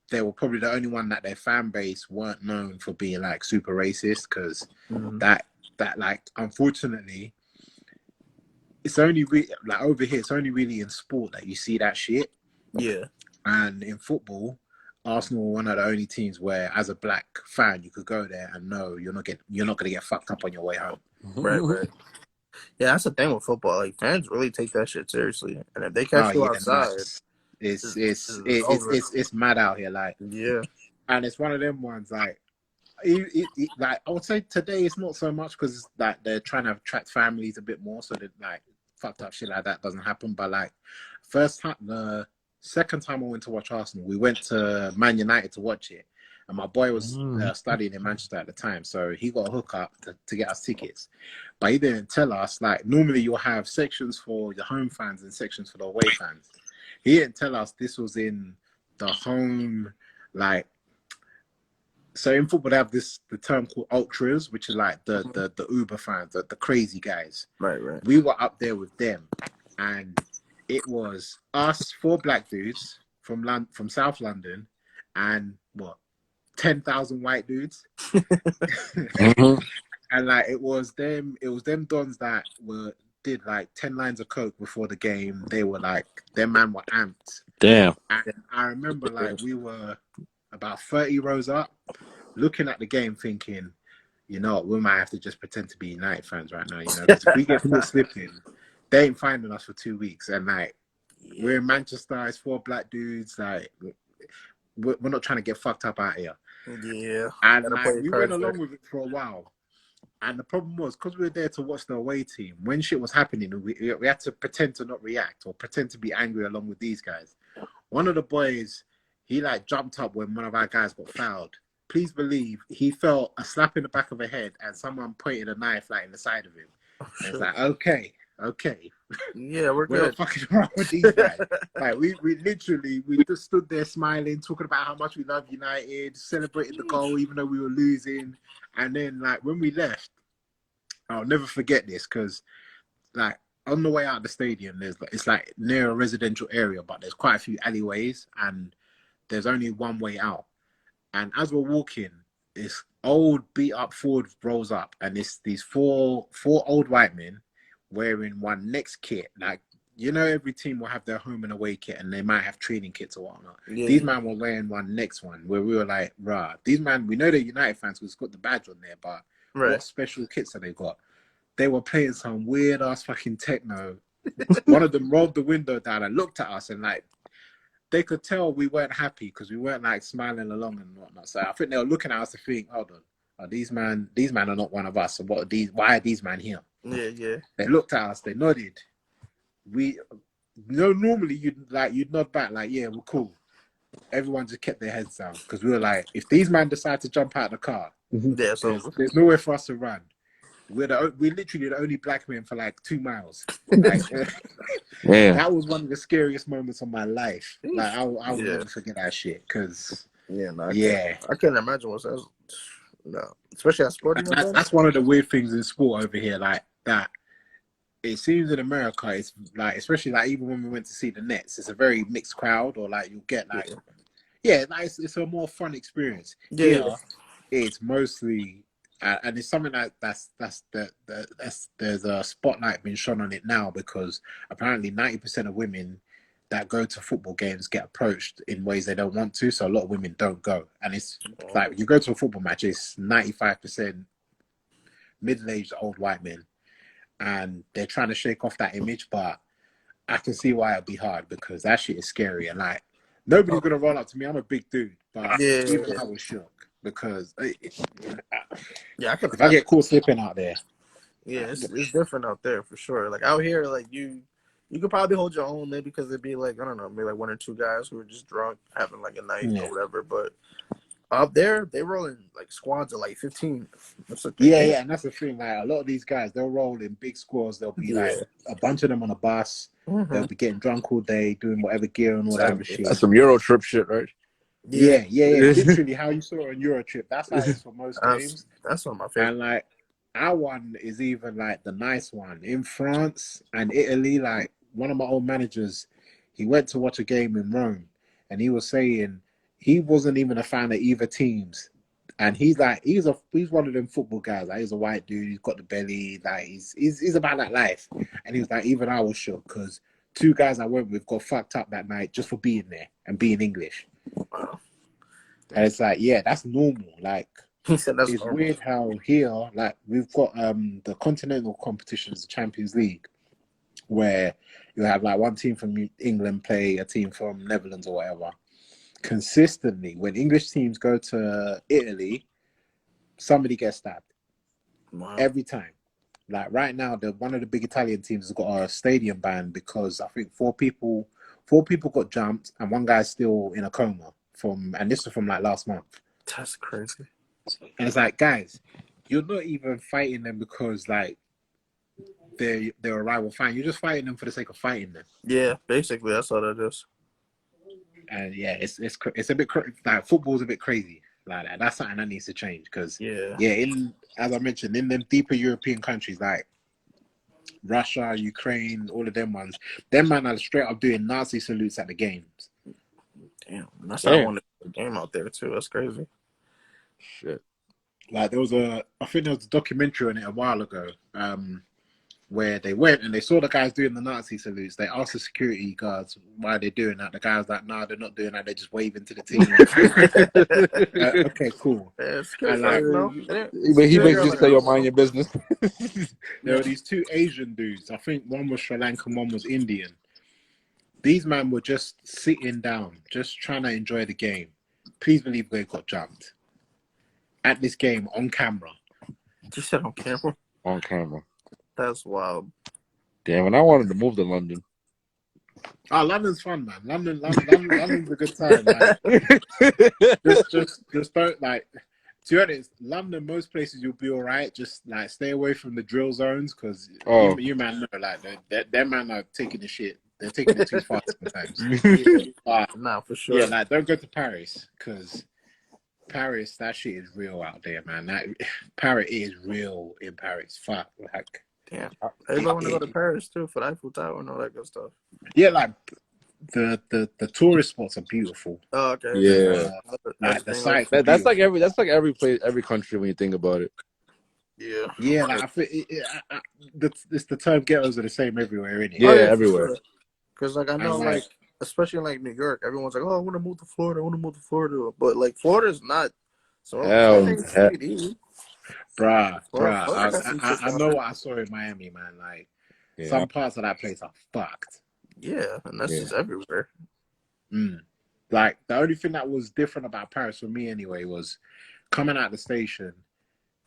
they were probably the only one that their fan base weren't known for being like super racist because that like unfortunately it's only like over here it's only really in sport that you see that shit. Yeah. And in football, Arsenal were one of the only teams where, as a black fan, you could go there and know you're not gonna get fucked up on your way home. Right. Yeah, that's the thing with football. Like fans really take that shit seriously, and if they Oh catch you yeah, outside, over. It's mad out here, like, Yeah. and it's one of them ones like. Like I would say today it's not so much because like they're trying to attract families a bit more, so that like fucked up shit like that doesn't happen. But like the second time I went to watch Arsenal, we went to Man United to watch it, and my boy was studying in Manchester at the time, so he got a hookup to get us tickets. But he didn't tell us, like, normally you'll have sections for your home fans and sections for the away fans. He didn't tell us this was in the home, like. So in football, they have the term called ultras, which is like the Uber fans, the crazy guys. Right. We were up there with them, and it was us, 4 black dudes from South London, and 10,000 white dudes. Mm-hmm. And like it was them dons that did like 10 lines of coke before the game. They were like, them man were amped. Damn. And I remember like we were about 30 rows up, looking at the game, thinking, you know, we might have to just pretend to be United fans right now. You know, because if we get caught slipping, they ain't finding us for 2 weeks. And like, we're in Manchester, it's 4 black dudes. Like, we're not trying to get fucked up out here. Yeah. And like, we went along with it for a while. And the problem was, because we were there to watch the away team, when shit was happening, we had to pretend to not react or pretend to be angry along with these guys. One of the boys, he like jumped up when one of our guys got fouled. Please believe he felt a slap in the back of the head and someone pointed a knife like in the side of him. And it's like, okay. Yeah, we're not fucking around with these guys. Like we just stood there smiling, talking about how much we love United, celebrating the goal even though we were losing. And then like when we left, I'll never forget this because like on the way out of the stadium, it's like near a residential area, but there's quite a few alleyways and there's only one way out. And as we're walking, this old beat up Ford rolls up, and it's these four old white men wearing one next kit. Like, you know, every team will have their home and away kit, and they might have training kits or whatnot. Yeah. These men were wearing one next one, where we were like, rah, these men, we know they're United fans because it's got the badge on there, but what special kits have they got? They were playing some weird ass fucking techno. One of them rolled the window down and looked at us and like, they could tell we weren't happy because we weren't like smiling along and whatnot. So I think they were looking at us to think, hold on, these men are not one of us. So why are these men here? Yeah. They looked at us, they nodded. Normally you'd nod back like, yeah, we're cool. Everyone just kept their heads down because we were like, if these men decide to jump out of the car, there's nowhere for us to run. We're literally the only black men for like 2 miles. Like, that was one of the scariest moments of my life. Like I will never forget that shit because I can't imagine what that. No, especially at sporting events. That's one of the weird things in sport over here. Like that, it seems in America, it's like, especially like even when we went to see the Nets, it's a very mixed crowd, or like you'll get like, like it's a more fun experience. Here, it's mostly. And it's something there's a spotlight being shone on it now because apparently 90% of women that go to football games get approached in ways they don't want to. So a lot of women don't go. And it's like you go to a football match, it's 95% middle-aged old white men. And they're trying to shake off that image, but I can see why it'd be hard because that shit is scary. And like, nobody's going to roll up to me. I'm a big dude, but even I was shook. Because if I get caught slipping out there, it's different out there for sure. Like out here, like you could probably hold your own maybe because it'd be like, I don't know, maybe like 1 or 2 guys who are just drunk having like a night or whatever. But out there, they roll in like squads of like 15. And that's the thing. Like a lot of these guys, they'll roll in big squads. There'll be like a bunch of them on a bus. Mm-hmm. They'll be getting drunk all day, doing whatever gear and whatever shit. That's some Euro trip shit, right? Yeah. Literally, how you saw it on Euro trip. That's how it's for most games. That's one of my favorites. And like our one is even like the nice one in France and Italy. Like one of my old managers, he went to watch a game in Rome, and he was saying he wasn't even a fan of either teams. And he's one of them football guys. Like he's a white dude. He's got the belly. Like he's about that life. And he was like, even I was shook because 2 guys I went with got fucked up that night just for being there and being English. Wow. And it's like, that's normal. Like, he said that's it's normal. weird how here, like, we've got the continental competitions, the Champions League, where you have like one team from England play a team from Netherlands or whatever. Consistently, when English teams go to Italy, somebody gets stabbed Wow. every time. Like right now, one of the big Italian teams has got a stadium ban because I think four people got jumped and one guy's still in a coma and this is from like last month. That's crazy. And it's like, guys, you're not even fighting them because like they're a rival fan. You're just fighting them for the sake of fighting them. Yeah, basically that's all that is. And yeah, it's a bit like football's a bit crazy like that. That's something that needs to change because as I mentioned, in them deeper European countries like Russia, Ukraine, all of them ones, them man are straight up doing Nazi salutes at the games. Damn, that's how I wanted the game out there too. That's crazy. Shit. Like I think there was a documentary on it a while ago, where they went and they saw the guys doing the Nazi salutes. They asked the security guards why they're doing that. The guy was like, "No, they're not doing that. They're just waving to the team." Okay, cool. Yeah, it's And like, but he basically say, "Yo, mind your business." There were these two Asian dudes. I think one was Sri Lankan, one was Indian. These men were just sitting down, just trying to enjoy the game. Please believe they got jumped at this game on camera. You said on camera? On camera. That's wild. Damn, and I wanted to move to London. Oh, London's fun, man. London's a good time. Like, just don't like. To be honest, London, most places you'll be all right. Just like stay away from the drill zones because you man know like that man are taking the shit. They're taking it too far sometimes. Nah, for sure. Yeah, like don't go to Paris because Paris, that shit is real out there, man. Paris is real in Paris. Fuck, like. Damn. Everybody want to go to Paris too for the Eiffel Tower and all that good stuff. Yeah, like the tourist spots are beautiful. Oh, okay. Yeah. Like the sites. That's like every place, every country when you think about it. Yeah. Yeah, like I think it's the term ghettos are the same everywhere, isn't it? Yeah, everywhere. Because like I know, like especially in like New York, everyone's like, "Oh, I want to move to Florida. I want to move to Florida," but like Florida's not. So Bruh. I know what I saw in Miami, man. Like some parts of that place are fucked. Yeah, and that's just everywhere. Like the only thing that was different about Paris for me anyway was coming out the station,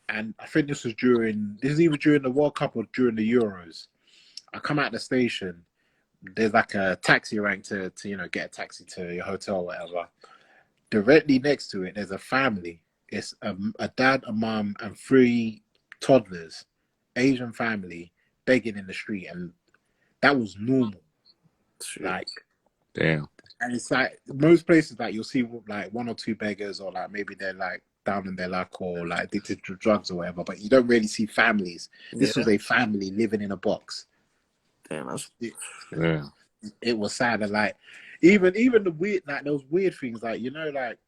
and I think this is either during the World Cup or during the Euros. I come out the station, there's like a taxi rank to get a taxi to your hotel or whatever. Directly next to it, there's a family. It's a dad, a mom, and 3 toddlers, Asian family, begging in the street, and that was normal. Like, damn. And it's like most places, like you'll see like 1 or 2 beggars, or like maybe they're like down in their luck or like addicted to drugs or whatever. But you don't really see families. This was a family living in a box. Damn, it was sad. And like even the weird, like those weird things, like like.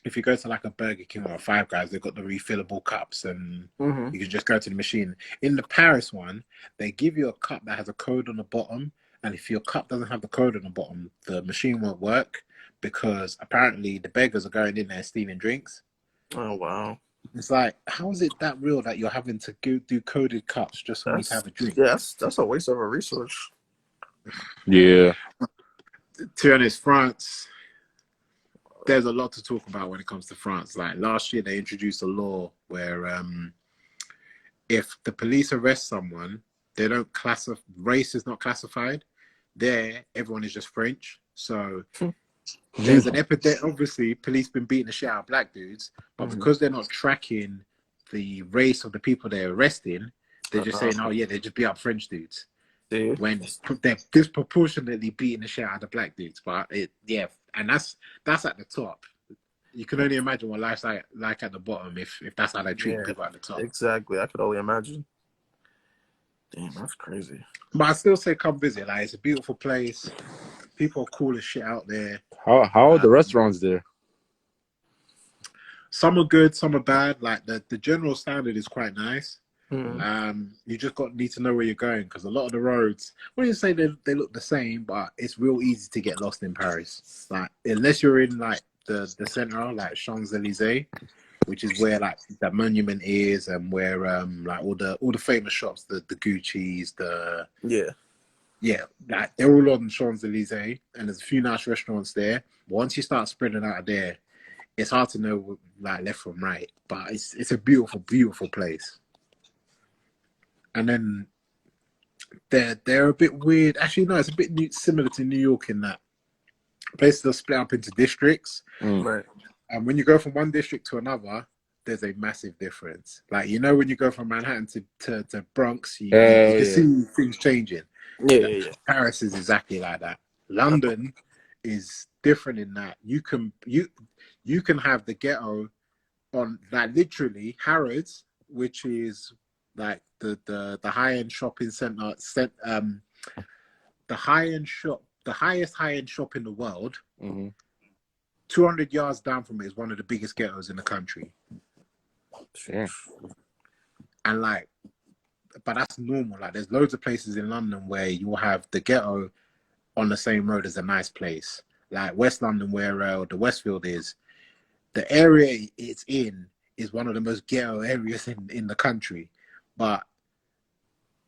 If you go to like a Burger King or a Five Guys, they've got the refillable cups and you can just go to the machine. In the Paris one, they give you a cup that has a code on the bottom. And if your cup doesn't have the code on the bottom, the machine won't work because apparently the beggars are going in there stealing drinks. Oh, wow. It's like, how is it that real that you're having to go do coded cups just for me to have a drink? Yeah, that's a waste of a resource. Yeah. To be honest, France... There's a lot to talk about when it comes to France. Like last year, they introduced a law where if the police arrest someone, they don't classify, race is not classified. There, everyone is just French. So there's an epidemic. Obviously, police been beating the shit out of black dudes, but because they're not tracking the race of the people they're arresting, they're just saying, "Oh yeah, they just beat up French dudes." Dude. When they're disproportionately beating the shit out of the black dudes, but and that's at the top. You can only imagine what life's like at the bottom if that's how they treat people at the top. Exactly, I could only imagine. Damn, that's crazy. But I still say come visit. Like it's a beautiful place. People are cool as shit out there. How are the restaurants there? Some are good, some are bad. Like the general standard is quite nice. You just need to know where you're going because a lot of the roads, I wouldn't say they look the same, but it's real easy to get lost in Paris. Like unless you're in like the center, like Champs-Elysees, which is where like that monument is, and where like all the famous shops, the Gucci's, yeah, like they're all on Champs Elysees, and there's a few nice restaurants there. Once you start spreading out of there, it's hard to know like left from right. But it's a beautiful, beautiful place. And then they're a bit weird. Actually, no, it's a bit similar to New York in that places are split up into districts. Right. And when you go from one district to another, there's a massive difference. Like, you know, when you go from Manhattan to Bronx, you can Yeah. see things changing. Yeah. Paris is exactly like that. London is different in that you can have the ghetto on, like, literally Harrods, which is like the high end shopping center, the high end shop, the highest high end shop in the world. 200 yards down from it is one of the biggest ghettos in the country. Sure. And like, but that's normal. Like, there's loads of places in London where you'll have the ghetto on the same road as a nice place. Like West London, where the Westfield is, the area it's in is one of the most ghetto areas in the country. But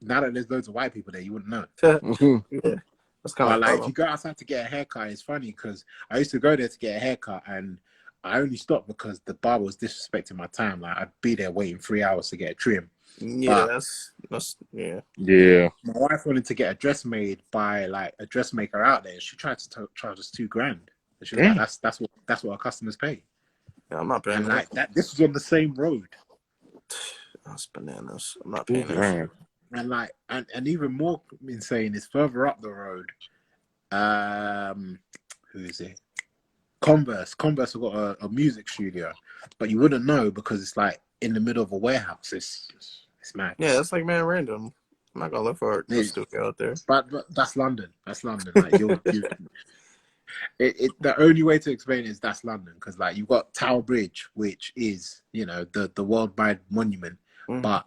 now that there's loads of white people there, you wouldn't know. Yeah. That's kind But of like, if you go outside to get a haircut, it's funny because I used to go there to get a haircut, and I only stopped because the barber was disrespecting my time. Like, I'd be there waiting 3 hours to get a trim. Yeah, But that's yeah. Yeah. my wife wanted to get a dress made by like a dressmaker out there. She tried to charge us $2,000. And she was like, that's what our customers pay. Yeah, I'm not paying And that. like that, this was on the same road. That's bananas. I'm not paying that. Man. And like, and even more insane is further up the road. Who is it? Converse have got a music studio, but you wouldn't know because it's like in the middle of a warehouse. It's mad. Yeah, it's like, man, random. I'm not gonna look for a studio out there. But that's London. That's London. Like, the only way to explain it is that's London, because like you've got Tower Bridge, which is, you know, the worldwide monument, but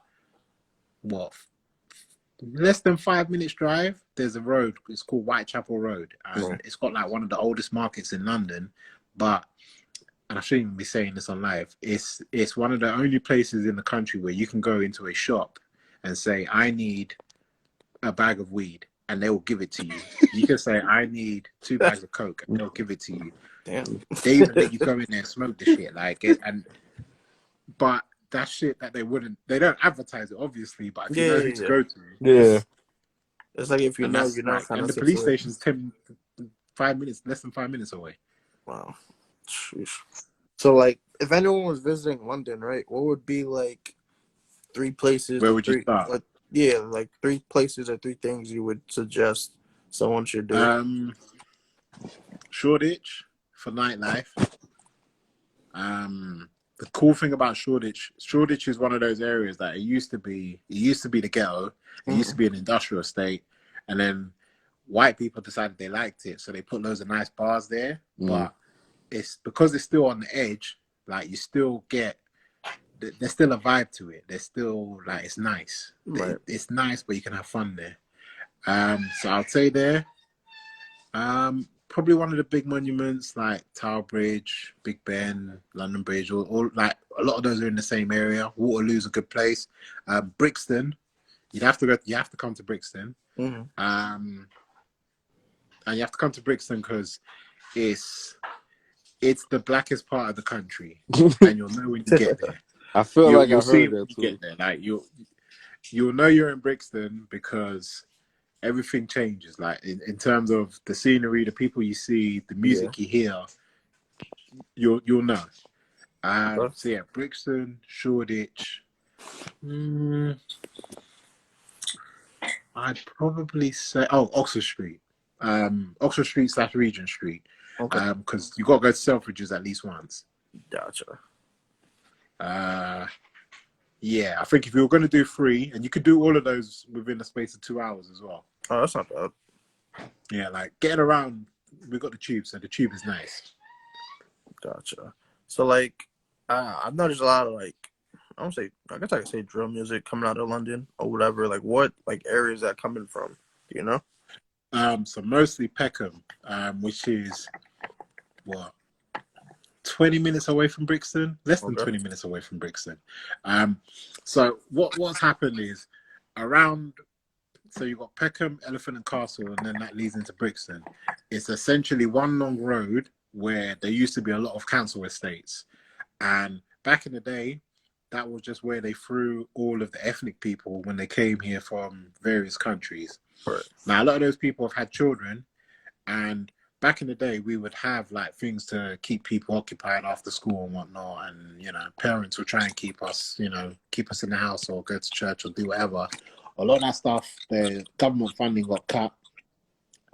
what, less than 5 minutes drive, there's a road. It's called Whitechapel Road, and it's got like one of the oldest markets in London. But, and I shouldn't even be saying this on live, it's one of the only places in the country where you can go into a shop and say, I need a bag of weed, and they will give it to you. You can say, I need 2 bags of coke, and they'll give it to you. Damn. They even let you go in there and smoke the shit, like it. But that shit that they don't advertise it, obviously, but if you know who to go to, it's like, if you know, you know, like, kind and of the police situation. station's 5 minutes, less than 5 minutes away. Wow. Sheesh. So, like, if anyone was visiting London, right, what would be like 3 places? Where would you start? Like 3 places or 3 things you would suggest someone should do. Shoreditch for nightlife. The cool thing about Shoreditch is one of those areas that it used to be the ghetto. It used to be an industrial estate, and then white people decided they liked it, so they put loads of nice bars there. But it's because it's still on the edge. Like, you still get, there's still a vibe to it. There's still, like, it's nice. Right. It's nice, but you can have fun there. So I'd say there. Probably one of the big monuments like Tower Bridge, Big Ben, London Bridge, all like a lot of those are in the same area. Waterloo's a good place. Brixton, you have to come to Brixton. And you have to come to Brixton because it's the blackest part of the country, and you'll know when you get there. I feel like you'll I've see heard when that you too. get there. Like, you'll know you're in Brixton because everything changes, like in terms of the scenery, the people you see, the music you hear. You'll know. So yeah, Brixton, Shoreditch. I'd probably say Oxford Street, Oxford Street / Regent Street, because you got to go to Selfridges at least once. Gotcha. Yeah, I think if you were going to do 3, and you could do all of those within the space of 2 hours as well. Oh, that's not bad. Yeah, like getting around, we've got the tube, so the tube is nice. Gotcha. So, like, I've noticed a lot of, like, I guess I could say drill music coming out of London or whatever. Like, what, like, areas that coming from? Do you know? So mostly Peckham, which is what, 20 minutes away from Brixton, less than 20 minutes away from Brixton. So what's happened is, around So you've got Peckham, Elephant and Castle, and then that leads into Brixton. It's essentially one long road where there used to be a lot of council estates. And back in the day, that was just where they threw all of the ethnic people when they came here from various countries. Right. Now, a lot of those people have had children, and back in the day, we would have like things to keep people occupied after school and whatnot. And, you know, parents would try and keep us, keep us in the house or go to church or do whatever. A lot of that stuff, the government funding got cut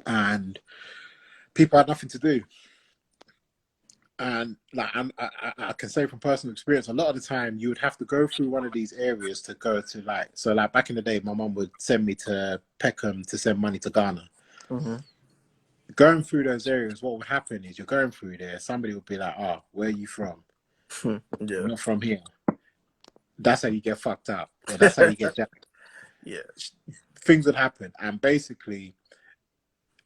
and people had nothing to do. And like I can say from personal experience, a lot of the time you would have to go through one of these areas to go to like back in the day, my mum would send me to Peckham to send money to Ghana. Mm-hmm. Going through those areas, what would happen is you're going through there, somebody would be like, "Oh, where are you from?" Yeah. "I'm not from here." That's how you get fucked up, or that's how you get jacked. Yeah. Things would happen, and basically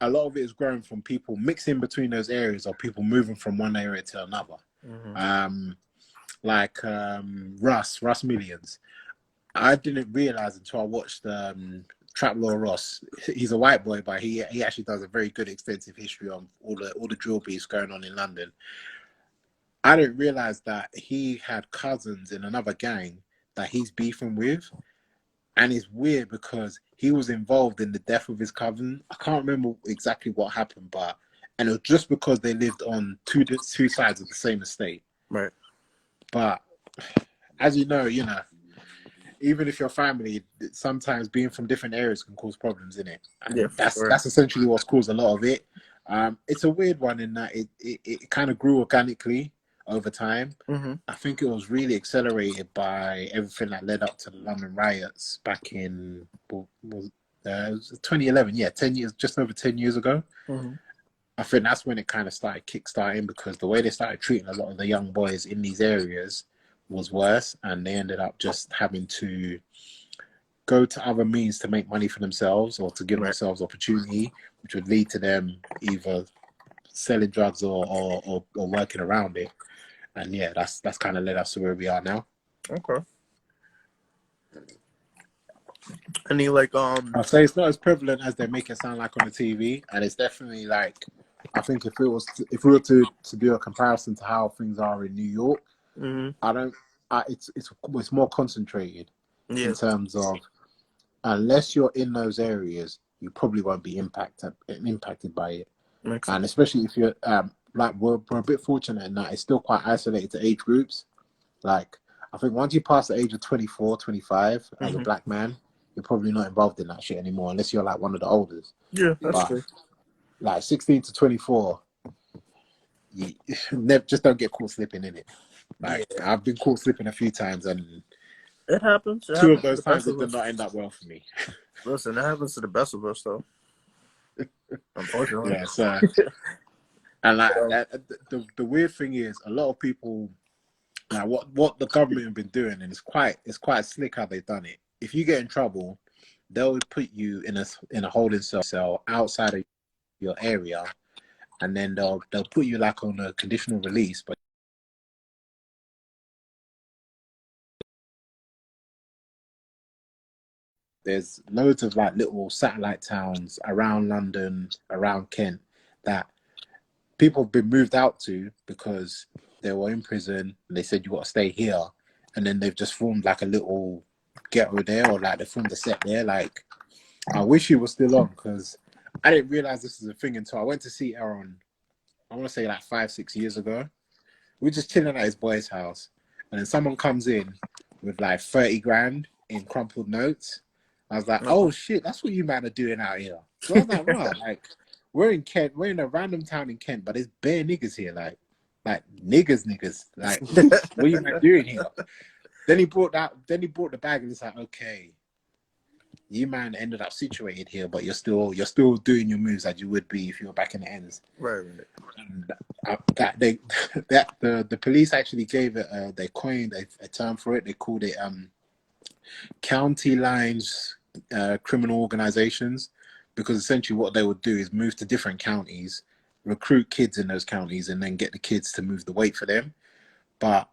a lot of it is growing from people mixing between those areas or people moving from one area to another. Mm-hmm. Russ Millions. I didn't realize until I watched Trap Law Ross. He's a white boy, but he actually does a very good extensive history on all the drill beefs going on in London. I didn't realize that he had cousins in another gang that he's beefing with. And it's weird because he was involved in the death of his cousin. I can't remember exactly what happened, and it was just because they lived on two sides of the same estate. Right. But as you know, even if your family, sometimes being from different areas can cause problems in it. And Yeah, that's essentially what's caused a lot of it. It's a weird one in that it kind of grew organically over time. Mm-hmm. I think it was really accelerated by everything that led up to the London riots back in 2011. Yeah, 10 years, just over 10 years ago. Mm-hmm. I think that's when it kind of started kickstarting because the way they started treating a lot of the young boys in these areas was worse, and they ended up just having to go to other means to make money for themselves or to give themselves opportunity, which would lead to them either selling drugs or working around it. And yeah, that's kind of led us to where we are now. Okay. Any like I'll say it's not as prevalent as they make it sound like on the TV, and it's definitely like, I think if we were to do a comparison to how things are in New York, it's more concentrated in terms of, unless you're in those areas, you probably won't be impacted by it. And especially if you're like we're a bit fortunate in that it's still quite isolated to age groups. Like I think once you pass the age of 24, 25 as a black man, you're probably not involved in that shit anymore unless you're like one of the oldest. Yeah, that's true. Like 16 to 24, you just don't get caught slipping in it. Like I've been caught slipping a few times, and it happens. Two of those times it did not end up well for me. Listen, it happens to the best of us, though. Unfortunately. Yeah. So, and like the weird thing is, a lot of people, like what the government have been doing, and it's quite slick how they've done it. If you get in trouble, they'll put you in a holding cell outside of your area, and then they'll put you like on a conditional release, but there's loads of like little satellite towns around London, around Kent, that people have been moved out to because they were in prison and they said you got to stay here, and then they've just formed like a little ghetto there, or like they formed a set there. Like I wish he was still on, because I didn't realize this is a thing until I went to see Aaron, I want to say like 5-6 years ago. We were just chilling at his boy's house, and then someone comes in with like 30 grand in crumpled notes. I was like, oh shit, that's what you man are doing out here. So I was like, right, like we're in Kent, we're in a random town in Kent, but there's bare niggas here, like niggas. Like, what are you man doing here? Then he brought the bag, and it's like, okay, you man ended up situated here, but you're still doing your moves as you would be if you were back in the ends. Right. And the police actually gave it they coined a term for it. They called it county lines criminal organizations, because essentially what they would do is move to different counties, recruit kids in those counties, and then get the kids to move the weight for them. But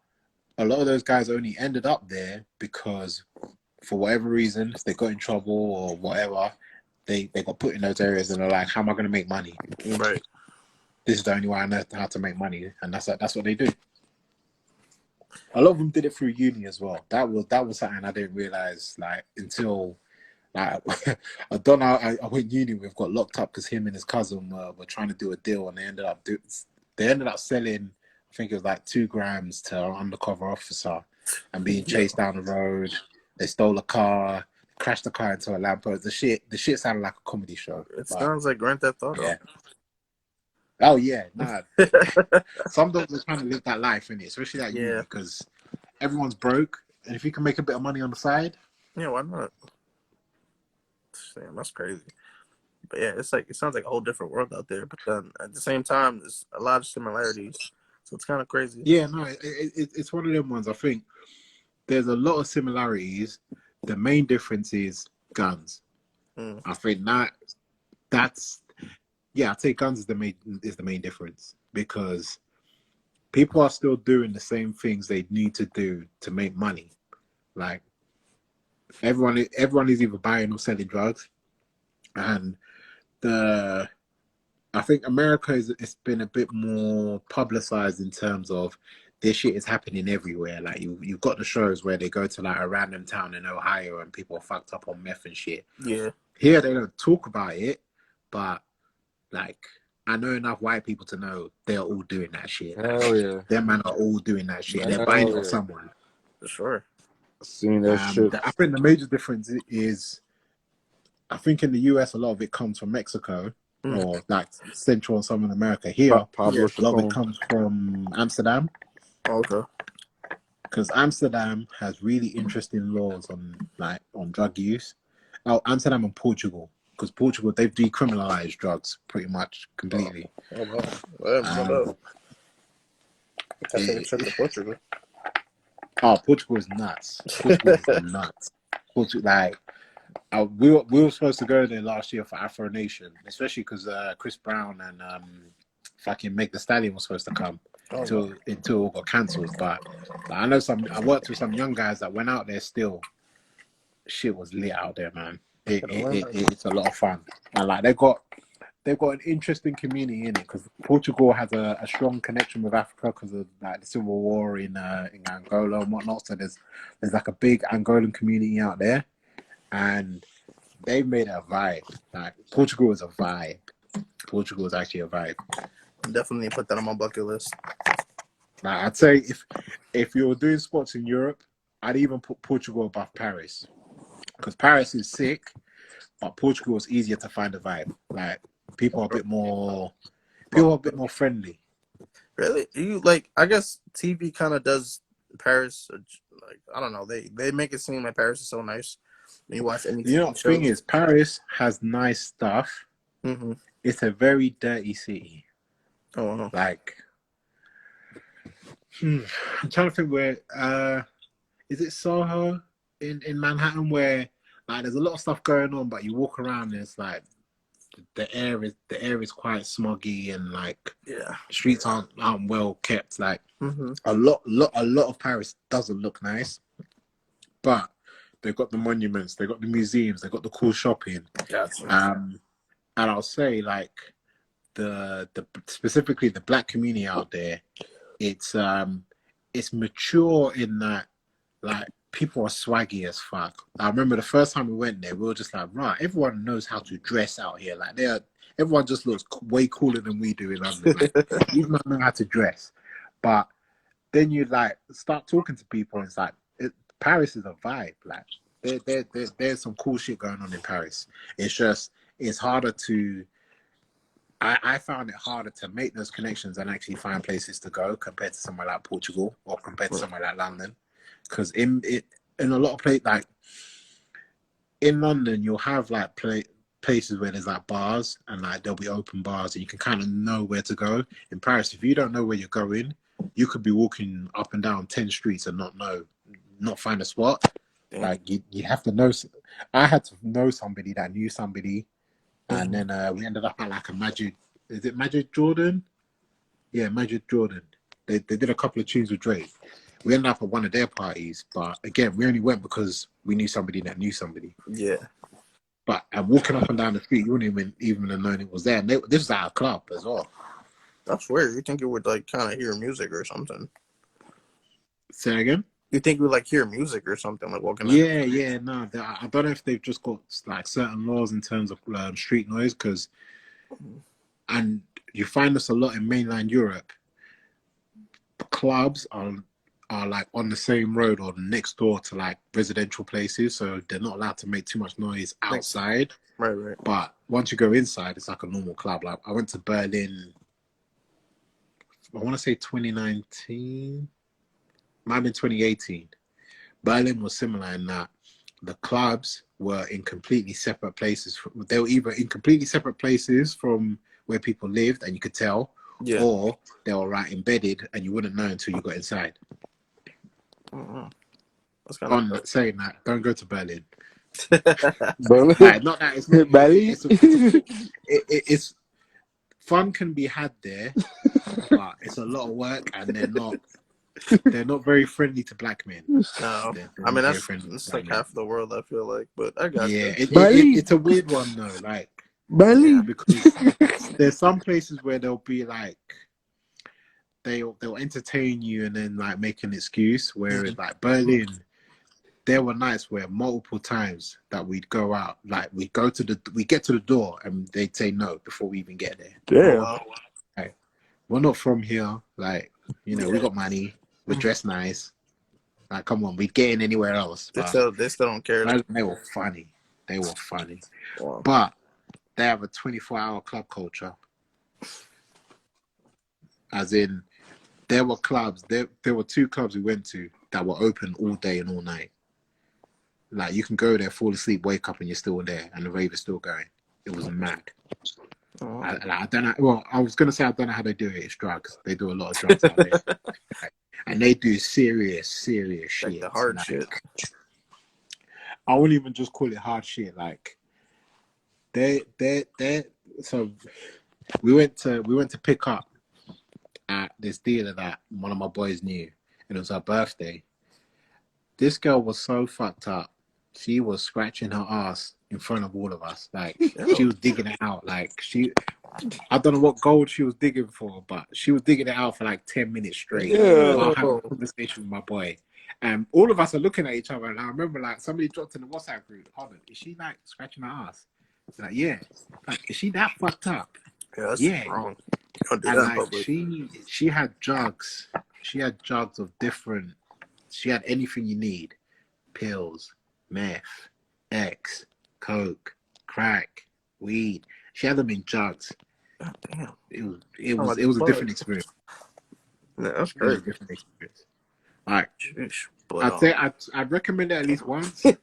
a lot of those guys only ended up there because for whatever reason, if they got in trouble or whatever, they got put in those areas and they're like, how am I going to make money? Right. This is the only way I know how to make money, and that's what they do. A lot of them did it through uni as well. That was something I didn't realize like until like I don't know. I went uni. We've got locked up because him and his cousin were trying to do a deal, and they ended up selling. I think it was like 2 grams to an undercover officer, and being chased down the road. They stole a car, crashed the car into a lamppost. The shit sounded like a comedy show. It sounds like Grand Theft Auto. Yeah. Oh yeah, nah. Some dogs are trying to live that life, innit? Especially that uni, because everyone's broke, and if you can make a bit of money on the side, yeah, why not? Damn, that's crazy. But yeah, it's like it sounds like a whole different world out there. But then at the same time, there's a lot of similarities, so it's kind of crazy. Yeah, no, it's one of them ones. I think there's a lot of similarities. The main difference is guns. I think that's yeah. I'd say guns is the main difference, because people are still doing the same things they need to do to make money. Like everyone is either buying or selling drugs, and I think America it's been a bit more publicized in terms of this shit is happening everywhere. Like you've got the shows where they go to like a random town in Ohio and people are fucked up on meth and shit. Yeah. Here they don't talk about it, but like I know enough white people to know they're all doing that shit. Hell yeah. Them man are all doing that shit. They're buying it off someone. For sure. Seen that shit. I think the major difference is, I think in the US a lot of it comes from Mexico or like Central and Southern America. Here, a lot of it comes from Amsterdam. Okay. Because Amsterdam has really interesting laws on drug use. Oh, Amsterdam and Portugal. Because Portugal, they've decriminalized drugs pretty much completely. Portugal. Oh, Portugal is nuts. Portugal is nuts. Portugal, we were supposed to go there last year for Afro Nation, especially because Chris Brown and fucking Meg Thee Stallion was supposed to come until it all got cancelled. But I know I worked with some young guys that went out there still. Shit was lit out there, man. It's a lot of fun, and like they've got an interesting community in it, because Portugal has a strong connection with Africa because of like the civil war in Angola and whatnot. So there's like a big Angolan community out there, and they've made it a vibe. Like Portugal is a vibe. Portugal is actually a vibe. Definitely put that on my bucket list. Like I'd say if you're doing sports in Europe, I'd even put Portugal above Paris, because Paris is sick, but Portugal is easier to find a vibe. Like people are a bit more friendly. Really? You like? I guess TV kind of does Paris. Like I don't know. They make it seem like Paris is so nice. When you watch any. You know, the thing is, Paris has nice stuff. Mm-hmm. It's a very dirty city. Oh no! Like, I'm trying to think where. Is it Soho in Manhattan, where like there's a lot of stuff going on, but you walk around and it's like the air is quite smoggy, and like streets aren't well kept. Like a lot of Paris doesn't look nice, but they've got the monuments, they've got the museums, they've got the cool shopping. And I'll say like the specifically the black community out there, it's mature in that like people are swaggy as fuck. I remember the first time we went there, we were just like, right, everyone knows how to dress out here. Like everyone just looks way cooler than we do in London. Like, even I know how to dress. But then you like start talking to people, and it's like Paris is a vibe. Like there's some cool shit going on in Paris. It's just it's harder to. I found it harder to make those connections and actually find places to go compared to somewhere like Portugal or compared to somewhere like London. Because in a lot of places, like in London, you'll have like places where there's like bars, and like there'll be open bars and you can kind of know where to go. In Paris, if you don't know where you're going, you could be walking up and down 10 streets and not find a spot. Damn. Like you have to know. I had to know somebody that knew somebody, and then we ended up at like a Magic. Is it Magic Jordan? Yeah, Magic Jordan. They did a couple of tunes with Drake. We ended up at one of their parties, but again, we only went because we knew somebody that knew somebody. Yeah, But walking up and down the street, you wouldn't even have known it was there. And this was our club as well. that's weird. You think you would like kind of hear music or something? Say again? You think we like hear music or something like walking? Yeah, no. I don't know if they've just got like certain laws in terms of street noise, and you find this a lot in mainland Europe. Clubs are like on the same road or next door to like residential places, so they're not allowed to make too much noise outside. Right. But once you go inside, it's like a normal club. Like I went to Berlin, I want to say 2019, might have been 2018. Berlin was similar in that the clubs were in completely separate places. They were either in completely separate places from where people lived, and you could tell, Yeah. or they were right embedded, and you wouldn't know until you got inside. That's kind On saying that, don't go to Berlin. Berlin. Like, not that it's not Berlin. it's fun can be had there, but it's a lot of work, and they're not very friendly to black men. No, They're I mean not very that's friendly to it's black like men. half the world. I feel like, but I got Yeah, you. it's a weird one though. Like Berlin. because there's some places where they'll be like they'll entertain you and then like make an excuse. Whereas like Berlin, there were nights where multiple times that we'd go out, like we get to the door and they'd say no before we even get there. Damn. Wow. Like, we're not from here. Like, we got money. We're dressed nice. Like, come on, we'd get in anywhere else. They But still don't care. they were funny. Wow. But they have a 24-hour club culture. As in, there were clubs. There were 2 clubs we went to that were open all day and all night. Like, you can go there, fall asleep, wake up, and you're still there, and the rave is still going. It was mad. Oh. I don't know. Well, I was gonna say I don't know how they do it. It's drugs. They do a lot of drugs out there, and they do serious Like shit. the hard shit. I wouldn't even just call it hard shit. Like they. So we went to pick up at this dealer that one of my boys knew, and it was her birthday. This girl was so fucked up. She was scratching her ass in front of all of us. Like, she was digging it out. Like, I don't know what gold she was digging for, but she was digging it out for like 10 minutes straight. While having a conversation with my boy. And all of us are looking at each other. And I remember, like, somebody dropped in the WhatsApp group, hold on, is she, like, scratching her ass? Like, yeah. Like, is she that fucked up? Yeah, that's wrong. You don't do And, that in like, public. she had jugs. She had jugs of different... She had anything you need. Pills, meth, X, coke, crack, weed. She had them in jugs. God damn. It was a different experience. Yeah, that's It was a crazy. different experience. Like, But, I'd say I'd recommend it at least once, but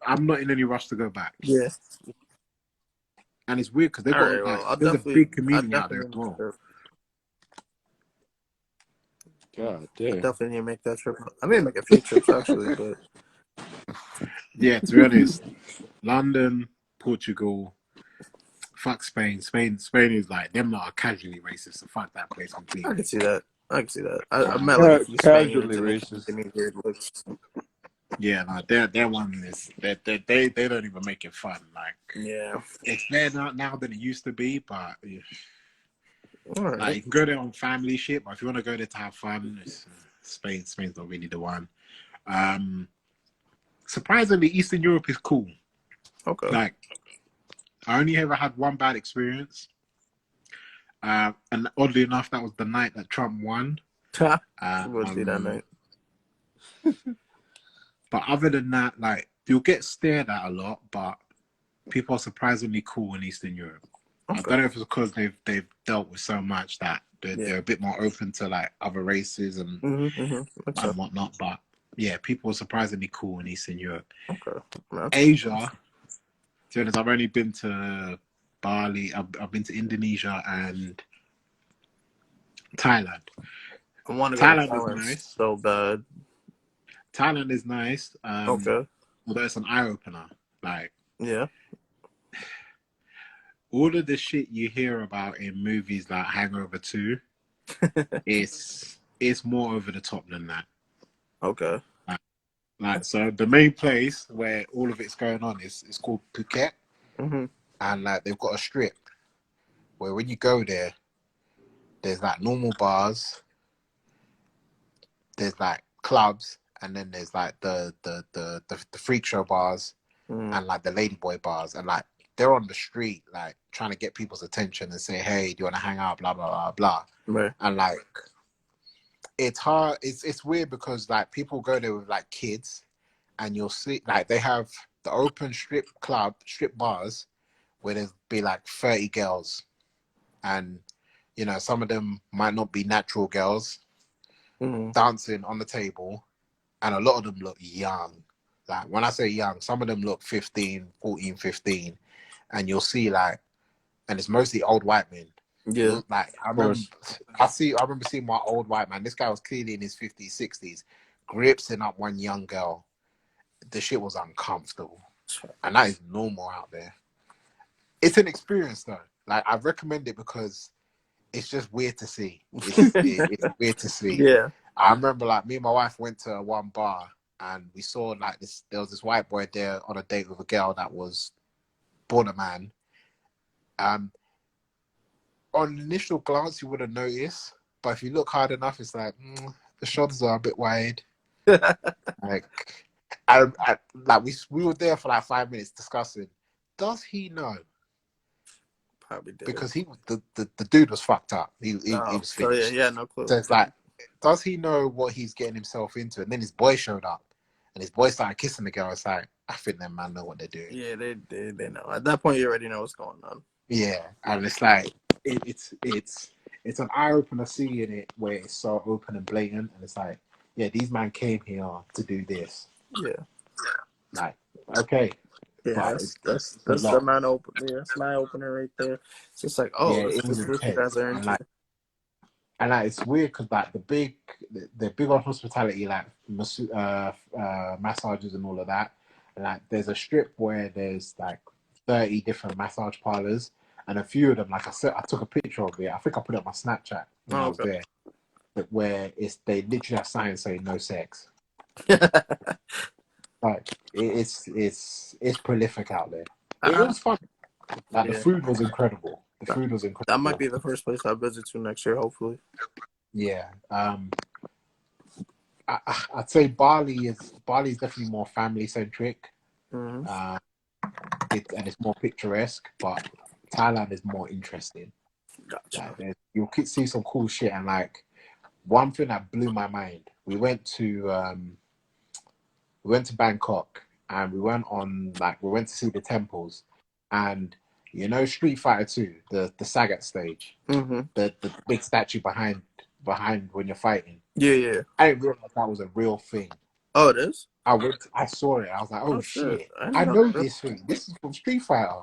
I'm not in any rush to go back. yeah. And it's weird because they've got Well, there's a big community out there as well. God damn. Definitely need to make that trip. I may make a few trips actually, but Yeah, to be honest, London, Portugal, fuck Spain. Spain is like them lot are casually racist, so fuck that place I completely. can see that. I met like a few Casually Spaniards racist. and they give me weird looks. Yeah, no, their one is that they don't even make it fun. Like, Yeah. it's better now than it used to be, but All right. like you can go there on family shit. But if you want to go there to have fun, Spain's not really the one. Surprisingly, Eastern Europe is cool. Okay. Like, I only ever had one bad experience, and oddly enough, that was the night that Trump won. We'll see that night. But other than that, like, you'll get stared at a lot, but people are surprisingly cool in Eastern Europe. Okay. I don't know if it's because they've dealt with so much that they're a bit more open to like other races and whatnot. But yeah, people are surprisingly cool in Eastern Europe. Okay. Asia, to be honest, I've only been to Bali. I've been to Indonesia and Thailand. I want to go to Thailand nice. So bad. Thailand is nice. Okay. Although it's an eye opener. Like, yeah. All of the shit you hear about in movies like Hangover 2, it's it's more over the top than that. Okay. Like, so the main place where all of it's going on is called Phuket, Mm-hmm. and like they've got a strip where when you go there, there's like normal bars, there's like clubs, and then there's like the freak show bars Mm-hmm. and like the ladyboy bars, and like they're on the street like trying to get people's attention and say, hey, do you want to hang out, blah blah blah blah, Right. and like it's hard. It's weird because like people go there with like kids, and you'll see like they have the open strip bars where there'll be like 30 girls, and you know some of them might not be natural girls Mm-hmm. dancing on the table, and a lot of them look young. Like when I say young, some of them look 15, 14, 15, and you'll see like, and it's mostly old white men. Yeah. Like I Of remember, course. I remember seeing my old white man. This guy was clearly in his 50s, 60s, gripsing up one young girl. The shit was uncomfortable, and that is normal out there. It's an experience though. Like I recommend it because it's just weird to see. It's weird to see. Yeah. I remember like me and my wife went to one bar and we saw like this. There was this white boy there on a date with a girl that was born a man. On initial glance, you wouldn't notice, but if you look hard enough, it's like the shoulders are a bit wide. Like, like we were there for like 5 minutes discussing. Does he know? Probably did. Because the dude was fucked up. He was So yeah, finished. no clue. So it's like, does he know what he's getting himself into? And then his boy showed up, and his boy started kissing the girl. It's like, I think them man know what they're doing. Yeah, they know. At that point, you already know what's going on. Yeah, and it's like it's an eye opener seeing it where it's so open and blatant, and it's like, yeah, these man came here to do this. Yeah. Like, okay, Yeah, but that's it's a the lot. man open. Yeah, that's my opener right there. It's just like, oh, Yeah, this it was is what you intense, guys are and into. like it's weird because like they're big on hospitality, like massages and all of that. And like there's a strip where there's like 30 different massage parlors, and a few of them, like I said, I took a picture of it. I think I put it on my Snapchat when I was Okay. there. But where they literally have signs saying no sex. Like it's prolific out there. It was fun. Like the Yeah. food was incredible. The food was incredible. That might be the first place I visit to next year, hopefully. Yeah. I'd say Bali is definitely more family centric. Mm-hmm. And it's more picturesque, but Thailand is more interesting. Gotcha. Like, you'll see some cool shit, and like one thing that blew my mind, we went to Bangkok, and we went to see the temples, and you know Street Fighter 2, the Sagat stage, Mm-hmm. the big statue behind when you're fighting. Yeah. I didn't realize that was a real thing. Oh, it is? I saw it. I was like, oh shit. I know this thing. This is from Street Fighter.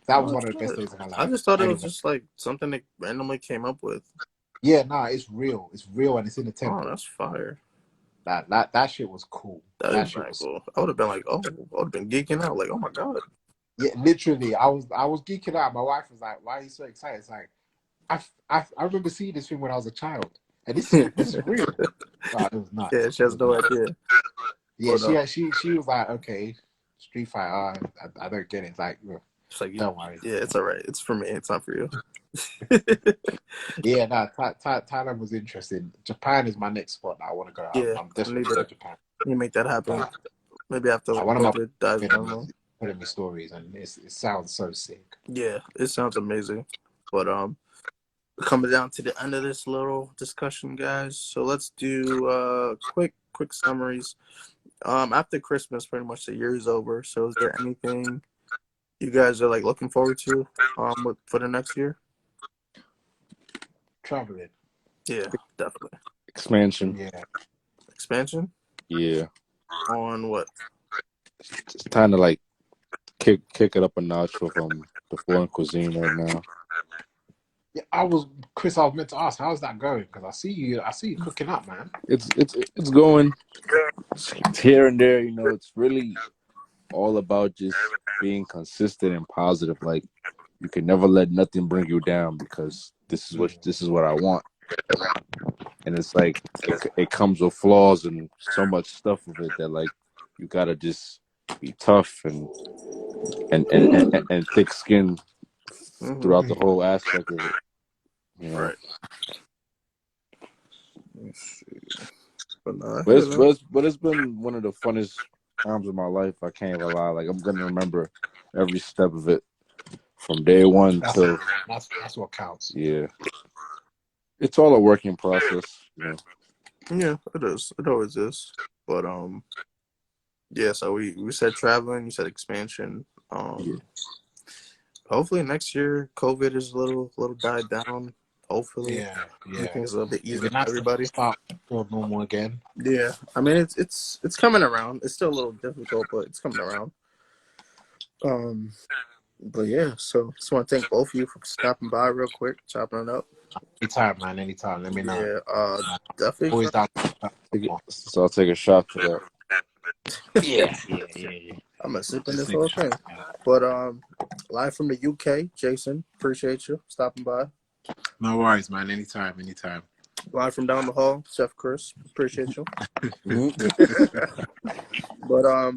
That was one of the best days of my life. I just thought it was just like something they randomly came up with. Yeah, nah, it's real. It's real, and it's in the temple. Oh, that's fire. That shit was cool. That shit was cool. I would have been like, oh, I would have been geeking out. Like, oh my god. Yeah, literally. I was geeking out. My wife was like, why are you so excited? It's like, I remember seeing this thing when I was a child. And this is real. Oh, it was nuts. Yeah, she has no idea. Yeah, she was like, okay, Street Fighter, I don't get it. It's like, don't worry. Yeah, it's all right. It's for me. It's not for you. Yeah, no, Thailand was interesting. Japan is my next spot that I want to go. Yeah, I'm definitely going to Japan. You make that happen. Maybe after One of my dive putting me stories, and it sounds so sick. Yeah, it sounds amazing. But coming down to the end of this little discussion, guys. So let's do quick summaries. After Christmas, pretty much the year is over. So is there anything you guys are like looking forward to for the next year? Traveling. Yeah, definitely. Expansion. Yeah. Expansion? Yeah. On what? It's time to like kick it up a notch from the foreign cuisine right now. Yeah, I was meant to ask, how's that going? Because I see you cooking up, man. It's going. It's here and there, you know. It's really all about just being consistent and positive. Like you can never let nothing bring you down because this is what I want. and it's like it comes with flaws and so much stuff with it that like you gotta just be tough and thick skin throughout the whole aspect of it. You know? Right. Let's see. But no, But it's been one of the funnest times of my life. I can't even lie. Like I'm gonna remember every step of it from day one till that's what counts. yeah. It's all a working process, you know. yeah, it is. It always is. But yeah. So we said traveling. You said expansion. Yeah. Hopefully next year COVID is a little died down. Hopefully, Yeah. everything's a little bit easier It'd be for nice everybody. to start feel normal again. Yeah, I mean it's coming around. It's still a little difficult, but it's coming around. But yeah, so just want to thank both of you for stopping by real quick, chopping it up. Anytime, man. Anytime. Let me know. Yeah, definitely. Always down. So I'll take a shot to that. Yeah. I'm gonna sip in Just this take whole a shot. thing. But live from the UK, Jason, appreciate you stopping by. No worries, man. Anytime. Live from down the hall, Chef Chris, appreciate you. Mm-hmm. But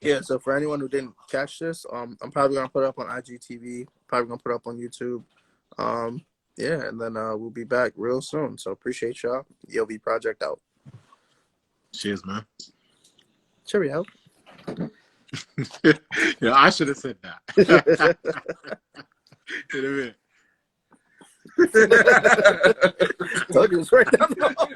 yeah. So for anyone who didn't catch this, I'm probably gonna put it up on IGTV. Probably gonna put it up on YouTube. Yeah, and then we'll be back real soon. So appreciate y'all. EOV Project out. Cheers, man. Cheerio. Yeah, I should have said that. In a minute. Told you it was right down the hall.